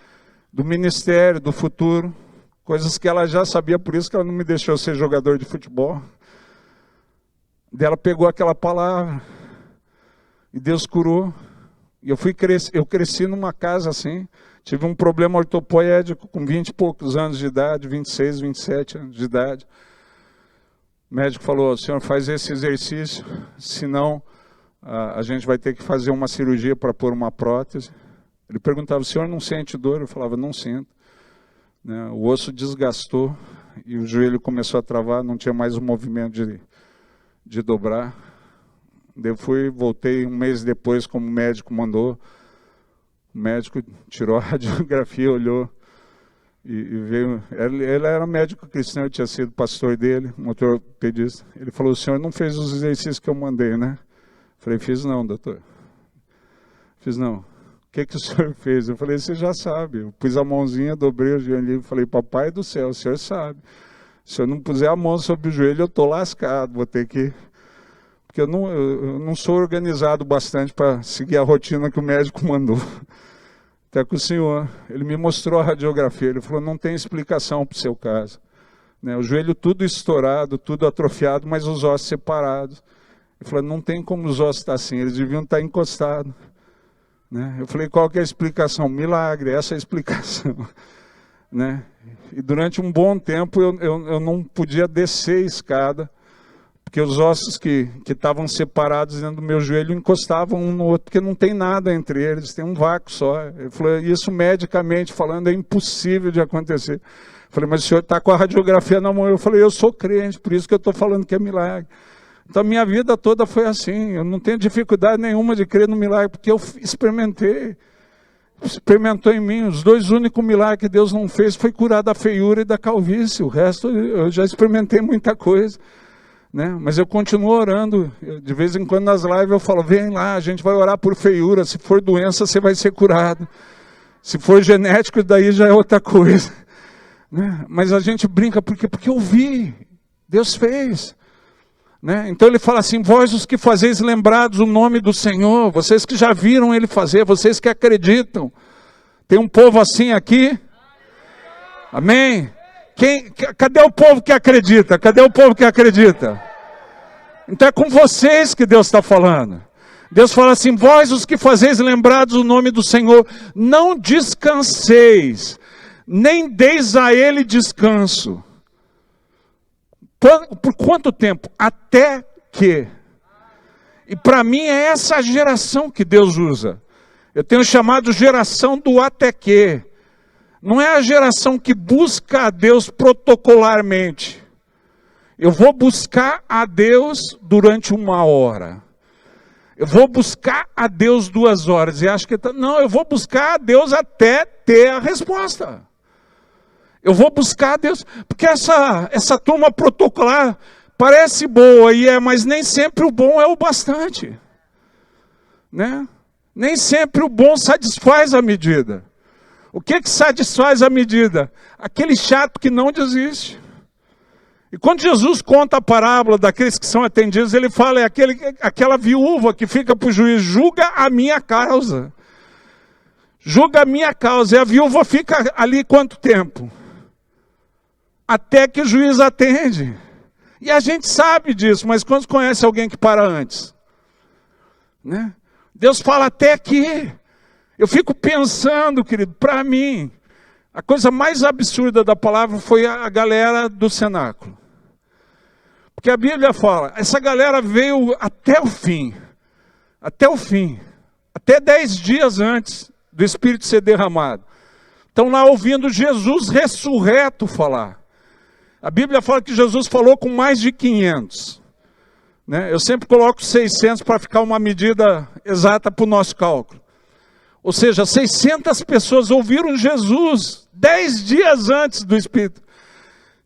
do ministério, do futuro, coisas que ela já sabia, por isso que ela não me deixou ser jogador de futebol. E ela pegou aquela palavra e Deus curou. E eu cresci numa casa assim, tive um problema ortopoédico com 20 e poucos anos de idade, 26, 27 anos de idade. O médico falou, o senhor faz esse exercício, senão a gente vai ter que fazer uma cirurgia para pôr uma prótese. Ele perguntava, o senhor não sente dor? Eu falava, não sinto. Né? O osso desgastou e o joelho começou a travar, não tinha mais o movimento de dobrar. Voltei um mês depois, como o médico mandou. O médico tirou a radiografia, olhou e veio. Ele era médico cristão, eu tinha sido pastor dele, um ortopedista. Ele falou, o senhor não fez os exercícios que eu mandei, né? Eu falei, fiz não, doutor. Fiz não. O que o senhor fez? Eu falei, você já sabe. Eu pus a mãozinha, dobrei o joelho e falei, papai do céu, o senhor sabe. Se eu não puser a mão sobre o joelho, eu estou lascado, vou ter que... Porque eu não sou organizado bastante para seguir a rotina que o médico mandou. Até que o senhor, ele me mostrou a radiografia, ele falou, não tem explicação para o seu caso. Né, o joelho tudo estourado, tudo atrofiado, mas os ossos separados. Ele falou, não tem como os ossos estar assim, eles deviam estar encostados. Né? Eu falei, qual que é a explicação? Milagre, essa é a explicação. Né? E durante um bom tempo eu não podia descer a escada, porque os ossos que estavam separados dentro do meu joelho encostavam um no outro, porque não tem nada entre eles, tem um vácuo só. Ele falou, isso medicamente falando é impossível de acontecer. Eu falei, mas o senhor está com a radiografia na mão. Eu falei, eu sou crente, por isso que eu estou falando que é milagre. Então a minha vida toda foi assim, eu não tenho dificuldade nenhuma de crer no milagre, porque eu experimentei. Experimentou em mim, os 2 únicos milagres que Deus não fez foi curar da feiura e da calvície, o resto eu já experimentei muita coisa. Né? Mas eu continuo orando, de vez em quando nas lives eu falo, vem lá, a gente vai orar por feiura, se for doença você vai ser curado, se for genético daí já é outra coisa. Né? Mas a gente brinca, porque eu vi, Deus fez. Né? Então ele fala assim, vós os que fazeis lembrados o nome do Senhor, vocês que já viram ele fazer, vocês que acreditam. Tem um povo assim aqui? Amém? Cadê o povo que acredita? Cadê o povo que acredita? Então é com vocês que Deus está falando. Deus fala assim, vós os que fazeis lembrados o nome do Senhor, não descanseis, nem deis a ele descanso. Por quanto tempo? Até que. E para mim é essa a geração que Deus usa. Eu tenho chamado geração do até que. Não é a geração que busca a Deus protocolarmente. Eu vou buscar a Deus durante 1 hora. Eu vou buscar a Deus 2 horas. E acho que não, eu vou buscar a Deus até ter a resposta. Eu vou buscar a Deus, porque essa turma protocolar parece boa, mas nem sempre o bom é o bastante. Né? Nem sempre o bom satisfaz a medida. O que satisfaz a medida? Aquele chato que não desiste. E quando Jesus conta a parábola daqueles que são atendidos, ele fala, aquela viúva que fica para o juiz, julga a minha causa. Julga a minha causa. E a viúva fica ali quanto tempo? Até que o juiz atende. E a gente sabe disso, mas quantos conhecem alguém que para antes? Né? Deus fala até que... Eu fico pensando, querido, para mim, a coisa mais absurda da palavra foi a galera do cenáculo. Porque a Bíblia fala, essa galera veio até o fim, até 10 dias antes do Espírito ser derramado. Estão lá ouvindo Jesus ressurreto falar. A Bíblia fala que Jesus falou com mais de 500. Né? Eu sempre coloco 600 para ficar uma medida exata para o nosso cálculo. Ou seja, 600 pessoas ouviram Jesus 10 dias antes do Espírito.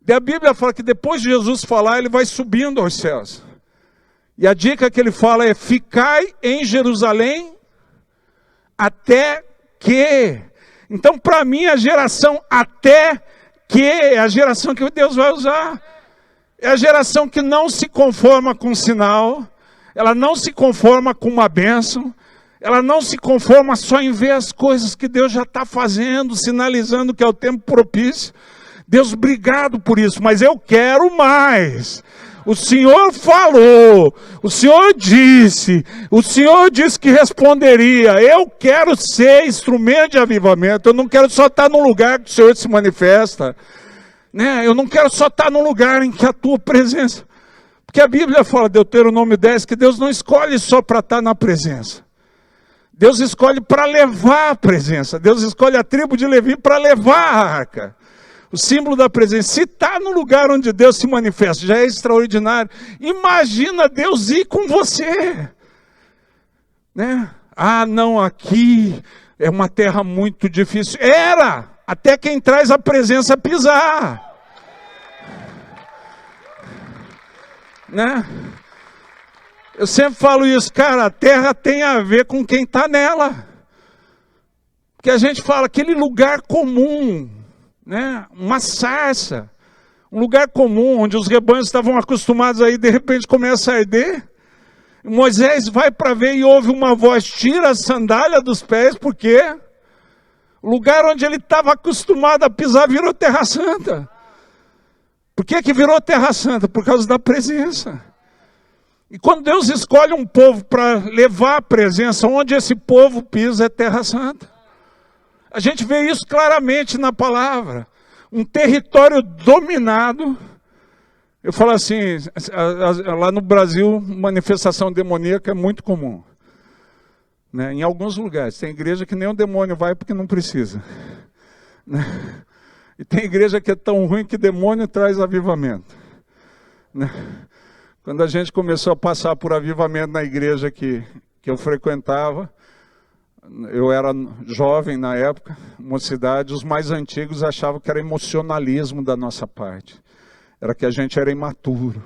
E a Bíblia fala que depois de Jesus falar, ele vai subindo aos céus. E a dica que ele fala é, ficai em Jerusalém até que. Então, para mim, a geração até que é a geração que Deus vai usar. É a geração que não se conforma com um sinal, ela não se conforma com uma bênção, ela não se conforma só em ver as coisas que Deus já está fazendo, sinalizando que é o tempo propício. Deus, obrigado por isso, mas eu quero mais. O Senhor falou, o Senhor disse que responderia. Eu quero ser instrumento de avivamento, eu não quero só estar num lugar que o Senhor se manifesta. Né? Eu não quero só estar num lugar em que a tua presença... Porque a Bíblia fala, Deuteronômio 10, que Deus não escolhe só para estar na presença. Deus escolhe para levar a presença. Deus escolhe a tribo de Levi para levar a arca. O símbolo da presença. Se está no lugar onde Deus se manifesta, já é extraordinário. Imagina Deus ir com você. Né? Ah, não, aqui é uma terra muito difícil. Era, até quem traz a presença pisar. Né? Eu sempre falo isso, cara, a terra tem a ver com quem está nela. Porque a gente fala, aquele lugar comum, né? Uma sarça, Um lugar comum, onde os rebanhos estavam acostumados a ir, de repente começa a arder. Moisés vai para ver e ouve uma voz, tira a sandália dos pés, porque o lugar onde ele estava acostumado a pisar virou terra santa. Por que que virou terra santa? Por causa da presença. E quando Deus escolhe um povo para levar a presença, onde esse povo pisa é terra santa. A gente vê isso claramente na palavra. Um território dominado. Eu falo assim, lá no Brasil, manifestação demoníaca é muito comum. Né? Em alguns lugares. Tem igreja que nem o demônio vai porque não precisa. Né? E tem igreja que é tão ruim que demônio traz avivamento. Né? Quando a gente começou a passar por avivamento na igreja que eu frequentava, eu era jovem na época, mocidade, os mais antigos achavam que era emocionalismo da nossa parte. Era que a gente era imaturo,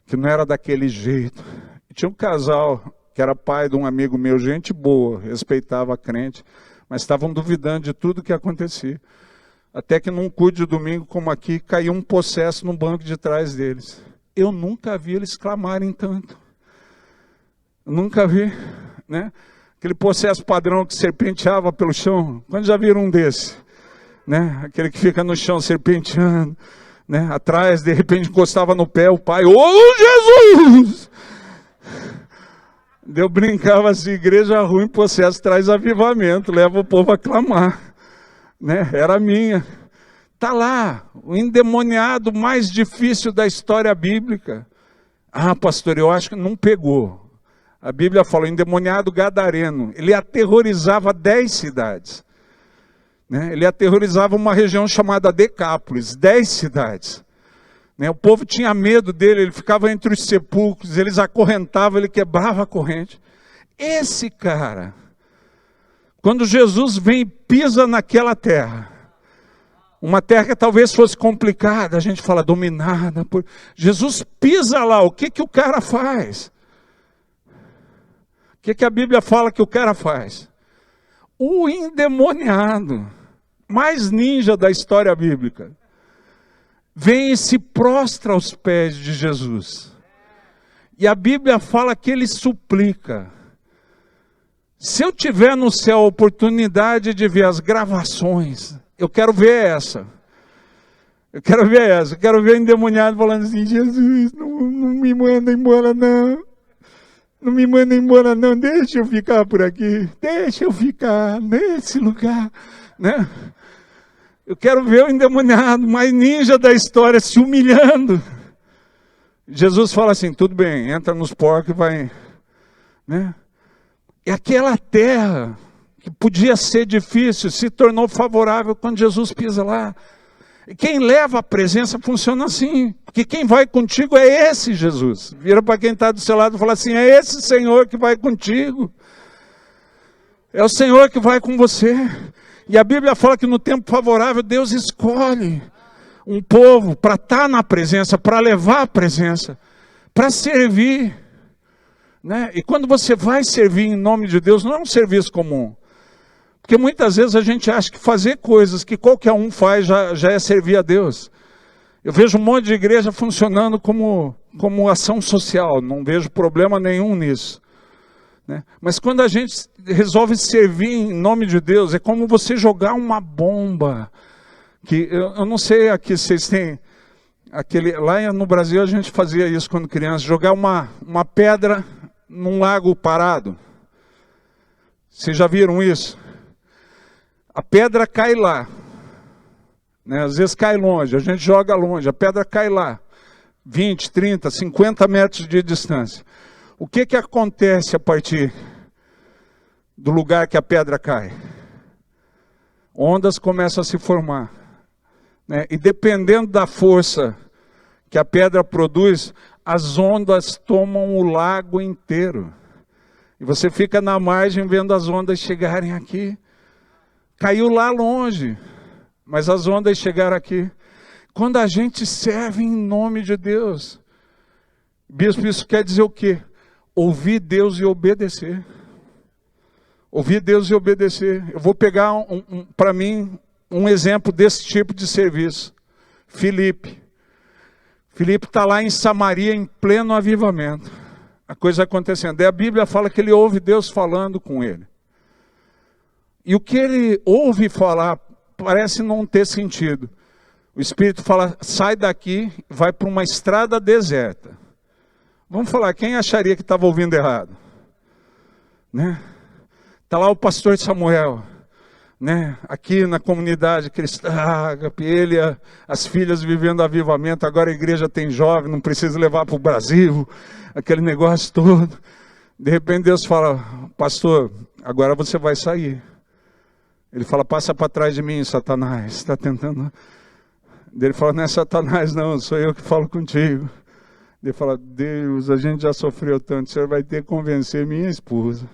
que não era daquele jeito. E tinha um casal que era pai de um amigo meu, gente boa, respeitava a crente, mas estavam duvidando de tudo que acontecia. Até que num culto de domingo como aqui, caiu um possesso no banco de trás deles. Eu nunca vi eles clamarem tanto. Eu nunca vi, né? Aquele possesso padrão que serpenteava pelo chão. Quando já viram um desse? Né? Aquele que fica no chão serpenteando. Né? Atrás, de repente, encostava no pé o pai. Ô, Jesus! Eu brincava assim, igreja ruim, possesso traz avivamento, leva o povo a clamar. Né? Era minha. Está lá, o endemoniado mais difícil da história bíblica. Ah, pastor, eu acho que não pegou. A Bíblia fala, o endemoniado gadareno, ele aterrorizava 10 cidades. Né? Ele aterrorizava uma região chamada Decápolis, 10 cidades. Né? O povo tinha medo dele, ele ficava entre os sepulcros, eles acorrentavam, ele quebrava a corrente. Esse cara, quando Jesus vem e pisa naquela terra, uma terra que talvez fosse complicada, a gente fala dominada por... Jesus pisa lá, o que o cara faz? O que a Bíblia fala que o cara faz? O endemoniado, mais ninja da história bíblica, vem e se prostra aos pés de Jesus. E a Bíblia fala que ele suplica. Se eu tiver no céu a oportunidade de ver as gravações, eu quero ver essa. Eu quero ver essa. Eu quero ver o endemoniado falando assim, Jesus, não me manda embora não. Não me manda embora não, deixa eu ficar por aqui. Deixa eu ficar nesse lugar. Né? Eu quero ver o endemoniado mais ninja da história se humilhando. Jesus fala assim, tudo bem, entra nos porcos e vai. Né? E aquela terra que podia ser difícil, se tornou favorável quando Jesus pisa lá. E quem leva a presença funciona assim, porque quem vai contigo é esse Jesus. Vira para quem está do seu lado e fala assim, é esse Senhor que vai contigo. É o Senhor que vai com você. E a Bíblia fala que no tempo favorável Deus escolhe um povo para estar na presença, para levar a presença, para servir. Né? E quando você vai servir em nome de Deus, não é um serviço comum. Porque muitas vezes a gente acha que fazer coisas que qualquer um faz já é servir a Deus. Eu vejo um monte de igreja funcionando como ação social, não vejo problema nenhum nisso. Né? Mas quando a gente resolve servir em nome de Deus, é como você jogar uma bomba. Que eu não sei aqui se vocês têm... lá no Brasil a gente fazia isso quando criança, jogar uma pedra num lago parado. Vocês já viram isso? A pedra cai lá, né? Às vezes cai longe, a gente joga longe, a pedra cai lá, 20, 30, 50 metros de distância. O que acontece a partir do lugar que a pedra cai? Ondas começam a se formar. Né? E dependendo da força que a pedra produz, as ondas tomam o lago inteiro. E você fica na margem vendo as ondas chegarem aqui. Caiu lá longe, mas as ondas chegaram aqui. Quando a gente serve em nome de Deus, bispo, isso quer dizer o quê? Ouvir Deus e obedecer. Ouvir Deus e obedecer. Eu vou pegar para mim um exemplo desse tipo de serviço. Filipe. Filipe está lá em Samaria em pleno avivamento. A coisa acontecendo. Daí a Bíblia fala que ele ouve Deus falando com ele. E o que ele ouve falar parece não ter sentido. O Espírito fala, sai daqui, vai para uma estrada deserta. Vamos falar, quem acharia que estava ouvindo errado? Né? Está lá o pastor Samuel, né? Aqui na comunidade cristã, ele, as filhas vivendo avivamento, agora a igreja tem jovem, não precisa levar para o Brasil, aquele negócio todo. De repente Deus fala, pastor, agora você vai sair. Ele fala, passa para trás de mim, Satanás, está tentando... Ele fala, não é Satanás não, sou eu que falo contigo. Ele fala, Deus, a gente já sofreu tanto, o senhor vai ter que convencer minha esposa.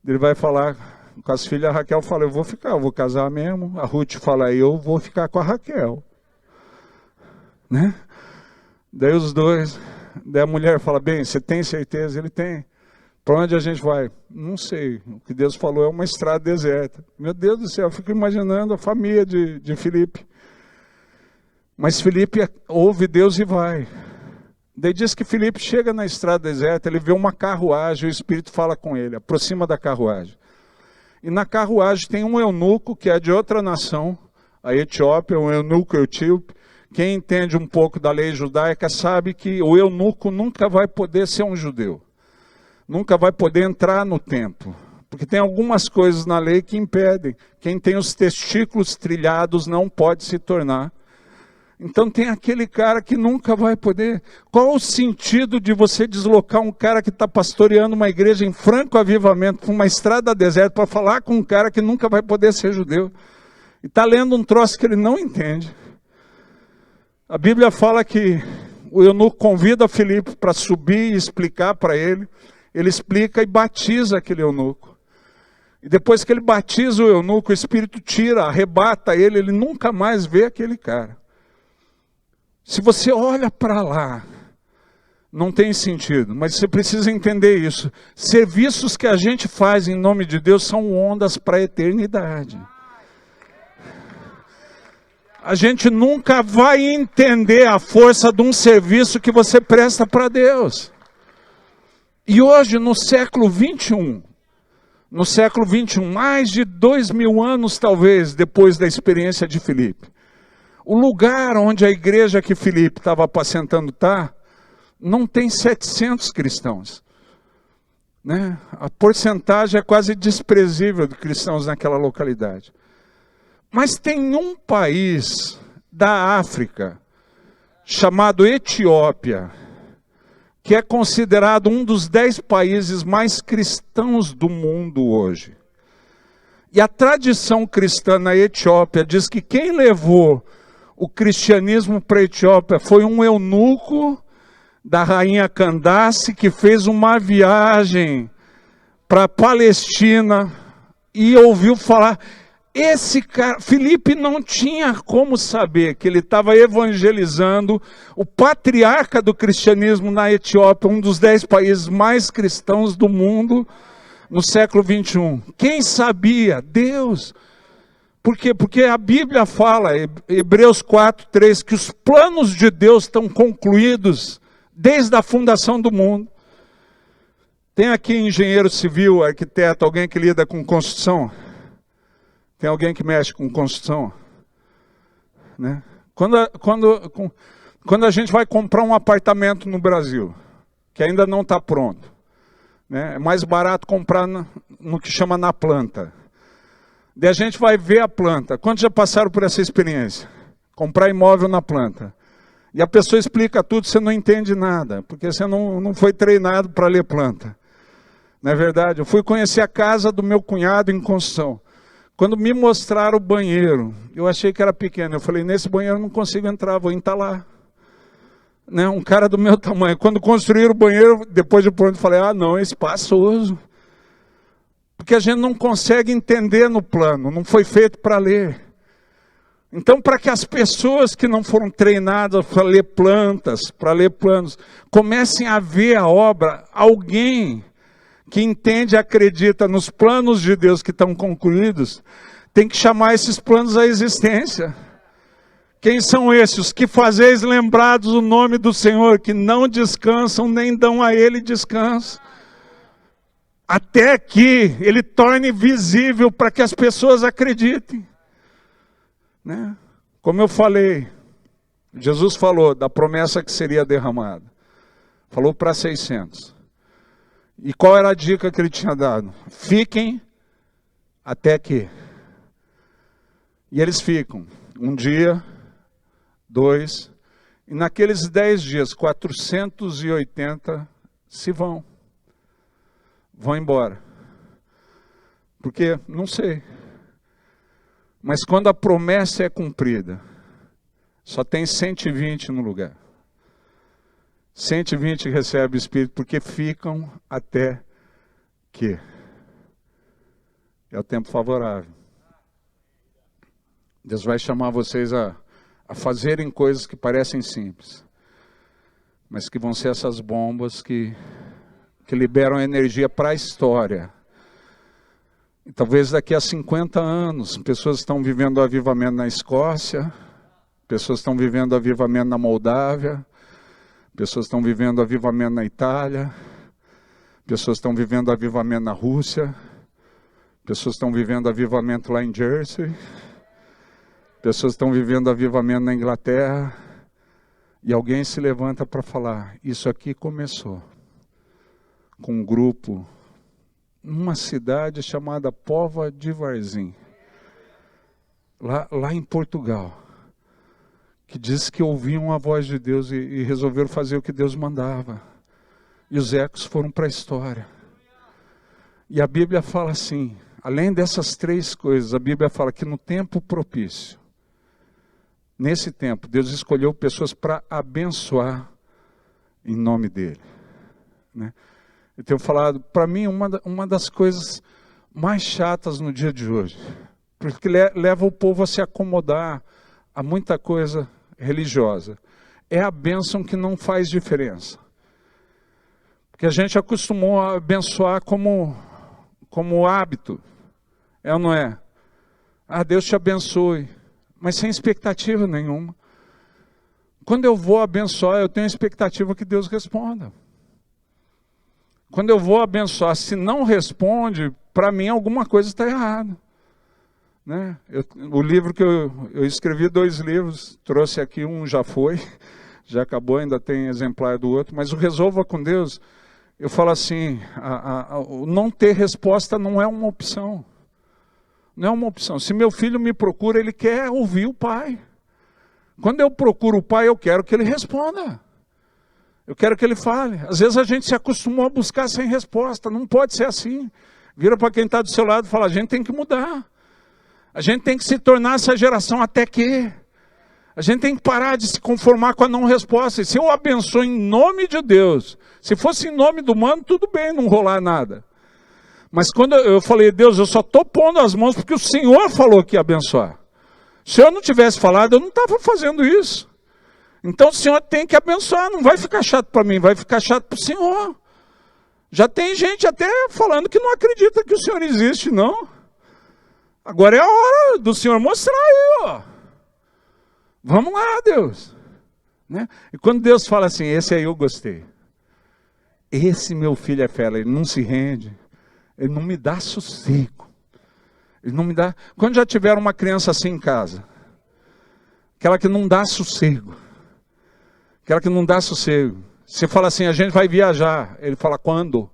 Ele vai falar com as filhas, a Raquel fala, eu vou casar mesmo. A Ruth fala, eu vou ficar com a Raquel. Né? Daí os dois, daí a mulher fala, bem, você tem certeza? Ele tem. Para onde a gente vai? Não sei, o que Deus falou é uma estrada deserta. Meu Deus do céu, eu fico imaginando a família de Filipe. Mas Filipe ouve Deus e vai. Daí diz que Filipe chega na estrada deserta, ele vê uma carruagem, o Espírito fala com ele, aproxima da carruagem. E na carruagem tem um eunuco que é de outra nação, a Etiópia, um eunuco etíope. Quem entende um pouco da lei judaica sabe que o eunuco nunca vai poder ser um judeu. Nunca vai poder entrar no templo. Porque tem algumas coisas na lei que impedem. Quem tem os testículos trilhados não pode se tornar. Então tem aquele cara que nunca vai poder. Qual o sentido de você deslocar um cara que está pastoreando uma igreja em franco avivamento para uma estrada deserta para falar com um cara que nunca vai poder ser judeu? E está lendo um troço que ele não entende. A Bíblia fala que o eunuco convida Filipe para subir e explicar para ele. Ele explica e batiza aquele eunuco. E depois que ele batiza o eunuco, o Espírito tira, arrebata ele, ele nunca mais vê aquele cara. Se você olha para lá, não tem sentido, mas você precisa entender isso. Serviços que a gente faz em nome de Deus são ondas para a eternidade. A gente nunca vai entender a força de um serviço que você presta para Deus. E hoje, no século 21, mais de 2000 anos talvez, depois da experiência de Filipe, o lugar onde a igreja que Filipe estava apacentando não tem 700 cristãos. Né? A porcentagem é quase desprezível de cristãos naquela localidade. Mas tem um país da África, chamado Etiópia, que é considerado um dos 10 países mais cristãos do mundo hoje. E a tradição cristã na Etiópia diz que quem levou o cristianismo para a Etiópia foi um eunuco da rainha Candace, que fez uma viagem para a Palestina e ouviu falar. Esse cara, Filipe não tinha como saber que ele estava evangelizando o patriarca do cristianismo na Etiópia, um dos 10 países mais cristãos do mundo no século 21. Quem sabia? Deus. Por quê? Porque a Bíblia fala, Hebreus 4:3, que os planos de Deus estão concluídos desde a fundação do mundo. Tem aqui engenheiro civil, arquiteto, alguém que lida com construção? Tem alguém que mexe com construção? Né? Quando a gente vai comprar um apartamento no Brasil, que ainda não está pronto, né? É mais barato comprar no que chama na planta. Daí a gente vai ver a planta. Quantos já passaram por essa experiência? Comprar imóvel na planta. E a pessoa explica tudo, você não entende nada, porque você não foi treinado para ler planta. Não é verdade? Eu fui conhecer a casa do meu cunhado em construção. Quando me mostraram o banheiro, eu achei que era pequeno. Eu falei, nesse banheiro eu não consigo entrar, vou entalar. Né? Um cara do meu tamanho. Quando construíram o banheiro, depois de pronto, eu falei, não, é espaçoso. Porque a gente não consegue entender no plano, não foi feito para ler. Então, para que as pessoas que não foram treinadas para ler plantas, para ler planos, comecem a ver a obra, alguém que entende e acredita nos planos de Deus que estão concluídos, tem que chamar esses planos à existência. Quem são esses? Os que fazeis lembrados o nome do Senhor, que não descansam nem dão a Ele descanso. Até que Ele torne visível para que as pessoas acreditem. Né? Como eu falei, Jesus falou da promessa que seria derramada. Falou para 600. E qual era a dica que Ele tinha dado? Fiquem até que. E eles ficam. Um dia, 2, e naqueles 10 dias, 480 se vão embora. Porque, não sei, mas quando a promessa é cumprida, só tem 120 no lugar. 120 recebem o Espírito, porque ficam até que é o tempo favorável. Deus vai chamar vocês a fazerem coisas que parecem simples, mas que vão ser essas bombas que liberam energia para a história. E talvez daqui a 50 anos, pessoas estão vivendo o avivamento na Escócia, pessoas estão vivendo o avivamento na Moldávia, pessoas estão vivendo o avivamento na Itália, pessoas estão vivendo o avivamento na Rússia, pessoas estão vivendo o avivamento lá em Jersey, pessoas estão vivendo avivamento na Inglaterra, e alguém se levanta para falar, isso aqui começou com um grupo, numa cidade chamada Póvoa de Varzim, lá em Portugal, que diz que ouviam a voz de Deus e resolveram fazer o que Deus mandava. E os ecos foram para a história. E a Bíblia fala assim, além dessas 3 coisas, a Bíblia fala que no tempo propício, nesse tempo, Deus escolheu pessoas para abençoar em nome dEle. Né? Eu tenho falado, para mim, uma das coisas mais chatas no dia de hoje, porque leva o povo a se acomodar a muita coisa religiosa, é a bênção que não faz diferença. Porque a gente acostumou a abençoar como hábito, é ou não é? Ah, Deus te abençoe, mas sem expectativa nenhuma. Quando eu vou abençoar, eu tenho a expectativa que Deus responda. Quando eu vou abençoar, se não responde, para mim alguma coisa está errada. Né? O livro que eu escrevi 2 livros, trouxe aqui, um já foi, já acabou, ainda tem exemplar do outro, mas o Resolva com Deus, eu falo assim, o não ter resposta não é uma opção. Não é uma opção. Se meu filho me procura, ele quer ouvir o pai. Quando eu procuro o pai, eu quero que ele responda. Eu quero que ele fale. Às vezes a gente se acostumou a buscar sem resposta. Não pode ser assim. Vira para quem está do seu lado e fala, a gente tem que mudar. A gente tem que se tornar essa geração até que. A gente tem que parar de se conformar com a não resposta. E se eu abençoo em nome de Deus, se fosse em nome do humano, tudo bem, não rolar nada. Mas quando eu falei, Deus, eu só estou pondo as mãos porque o Senhor falou que ia abençoar. Se eu não tivesse falado, eu não estava fazendo isso. Então o Senhor tem que abençoar, não vai ficar chato para mim, vai ficar chato para o Senhor. Já tem gente até falando que não acredita que o Senhor existe, não. Agora é a hora do Senhor mostrar aí, ó. Vamos lá, Deus. Né? E quando Deus fala assim, esse aí eu gostei. Esse meu filho é fera, ele não se rende. Ele não me dá sossego. Ele não me dá... Quando já tiveram uma criança assim em casa? Aquela que não dá sossego. Aquela que não dá sossego. Você fala assim, a gente vai viajar. Ele fala, quando?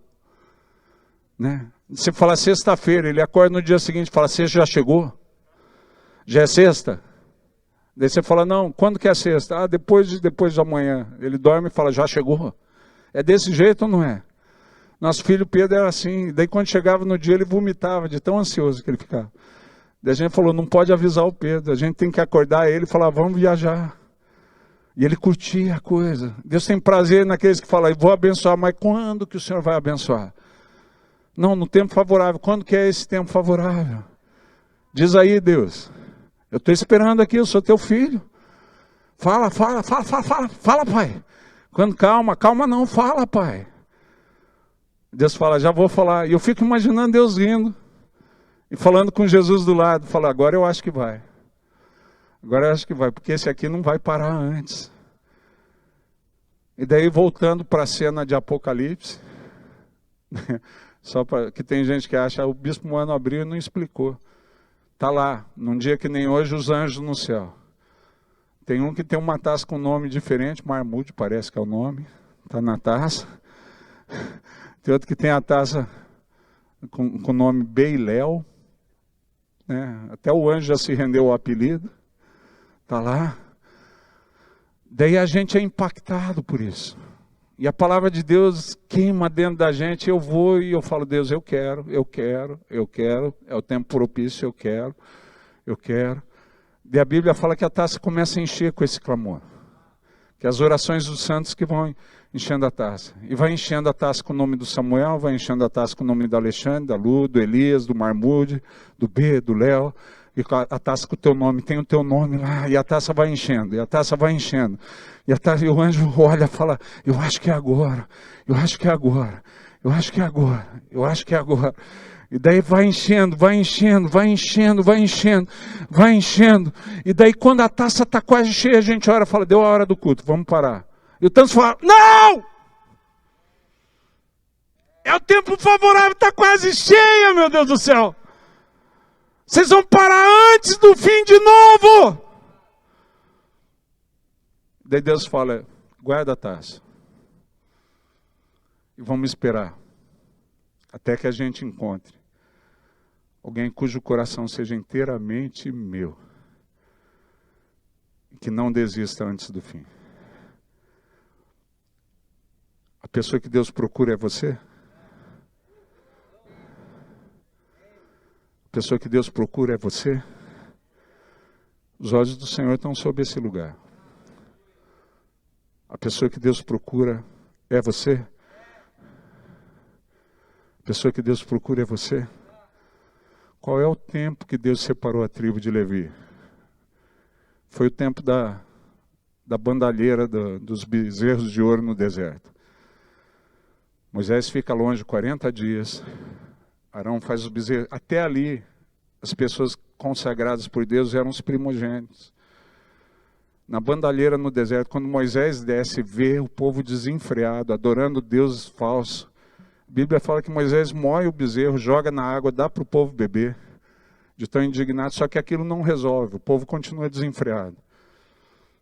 Né? Você fala sexta-feira, ele acorda no dia seguinte e fala, sexta já chegou? Já é sexta? Daí você fala, não, quando que é sexta? Ah, depois de amanhã. Ele dorme e fala, já chegou? É desse jeito ou não é? Nosso filho Pedro era assim, daí quando chegava no dia ele vomitava, de tão ansioso que ele ficava. Daí a gente falou, não pode avisar o Pedro, a gente tem que acordar ele e falar, vamos viajar. E ele curtia a coisa. Deus tem prazer naqueles que falam, vou abençoar, mas quando que o Senhor vai abençoar? Não, no tempo favorável. Quando que é esse tempo favorável? Diz aí, Deus, eu estou esperando aqui, eu sou teu filho. Fala, pai. Quando calma não, fala, pai. Deus fala, já vou falar. E eu fico imaginando Deus rindo. E falando com Jesus do lado. Fala, agora eu acho que vai. Agora eu acho que vai, porque esse aqui não vai parar antes. E daí, voltando para a cena de Apocalipse, só que tem gente que acha, o bispo Moano abriu e não explicou. Está lá, num dia que nem hoje, os anjos no céu. Tem um que tem uma taça com nome diferente, Marmude parece que é o nome, está na taça. Tem outro que tem a taça com o nome Beiléu, né? Até o anjo já se rendeu ao apelido, está lá. Daí a gente é impactado por isso. E a palavra de Deus queima dentro da gente, eu vou e eu falo, Deus, eu quero, é o tempo propício, eu quero. E a Bíblia fala que a taça começa a encher com esse clamor. Que as orações dos santos que vão enchendo a taça. E vai enchendo a taça com o nome do Samuel, vai enchendo a taça com o nome do Alexandre, da Lu, do Elias, do Marmude, do B, do Léo. E a taça com o teu nome, tem o teu nome lá, e a taça vai enchendo, e a taça vai enchendo. E o anjo olha e fala, eu acho que é agora, eu acho que é agora, eu acho que é agora, eu acho que é agora. E daí vai enchendo, vai enchendo, vai enchendo, vai enchendo, vai enchendo. E daí quando a taça está quase cheia, a gente ora e fala, deu a hora do culto, vamos parar. E o tanto fala, não! É o tempo favorável, está quase cheia, meu Deus do céu. Vocês vão parar antes do fim de novo. Daí Deus fala, guarda a taça. E vamos esperar. Até que a gente encontre alguém cujo coração seja inteiramente meu. E que não desista antes do fim. A pessoa que Deus procura é você? A pessoa que Deus procura é você? Os olhos do Senhor estão sobre esse lugar. A pessoa que Deus procura é você? A pessoa que Deus procura é você? Qual é o tempo que Deus separou a tribo de Levi? Foi o tempo da bandalheira dos bezerros de ouro no deserto. Moisés fica longe 40 dias. Arão faz os bezerros. Até ali, as pessoas consagradas por Deus eram os primogênitos. Na bandalheira no deserto, quando Moisés desce, vê o povo desenfreado, adorando deuses falsos. A Bíblia fala que Moisés moe o bezerro, joga na água, dá para o povo beber. De tão indignado, só que aquilo não resolve, o povo continua desenfreado.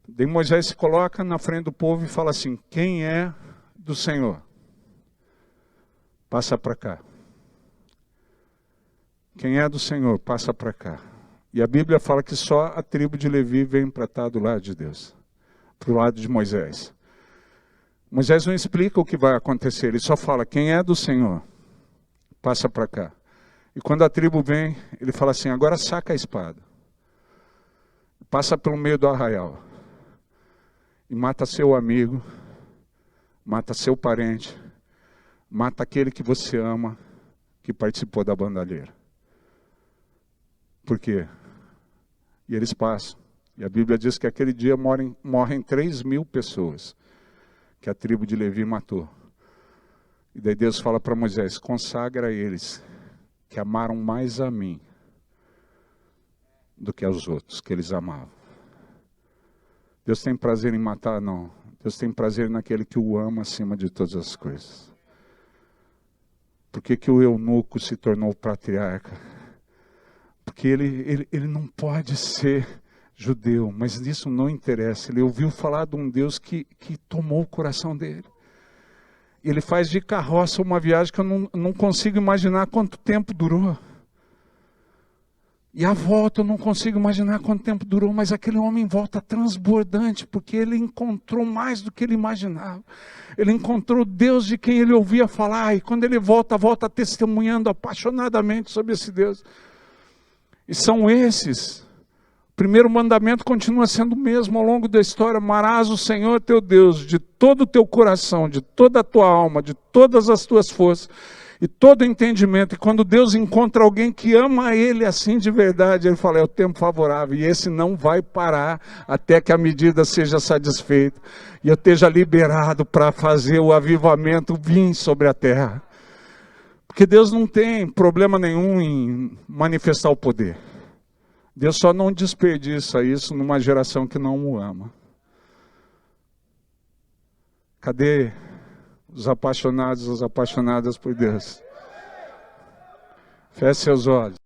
Daí Moisés se coloca na frente do povo e fala assim, quem é do Senhor? Passa para cá. Quem é do Senhor, passa para cá. E a Bíblia fala que só a tribo de Levi vem para estar do lado de Deus. Para o lado de Moisés. Moisés não explica o que vai acontecer. Ele só fala, quem é do Senhor, passa para cá. E quando a tribo vem, ele fala assim, agora saca a espada. Passa pelo meio do arraial. E mata seu amigo. Mata seu parente. Mata aquele que você ama, que participou da bandalheira. Por quê? E eles passam. E a Bíblia diz que aquele dia morrem 3.000 pessoas que a tribo de Levi matou. E daí Deus fala para Moisés, consagra eles que amaram mais a mim do que aos outros que eles amavam. Deus tem prazer em matar? Não. Deus tem prazer naquele que o ama acima de todas as coisas. Por que o eunuco se tornou patriarca? Porque ele não pode ser judeu, mas isso não interessa. Ele ouviu falar de um Deus que tomou o coração dele. Ele faz de carroça uma viagem que eu não consigo imaginar quanto tempo durou. E a volta eu não consigo imaginar quanto tempo durou, mas aquele homem volta transbordante, porque ele encontrou mais do que ele imaginava. Ele encontrou Deus de quem ele ouvia falar, e quando ele volta testemunhando apaixonadamente sobre esse Deus. E são esses. O primeiro mandamento continua sendo o mesmo ao longo da história. Amarás o Senhor teu Deus de todo o teu coração, de toda a tua alma, de todas as tuas forças e todo o entendimento. E quando Deus encontra alguém que ama Ele assim de verdade, Ele fala, é o tempo favorável. E esse não vai parar até que a medida seja satisfeita. E eu esteja liberado para fazer o avivamento vir sobre a terra. Porque Deus não tem problema nenhum em manifestar o poder. Deus só não desperdiça isso numa geração que não o ama. Cadê os apaixonados, as apaixonadas por Deus? Feche seus olhos.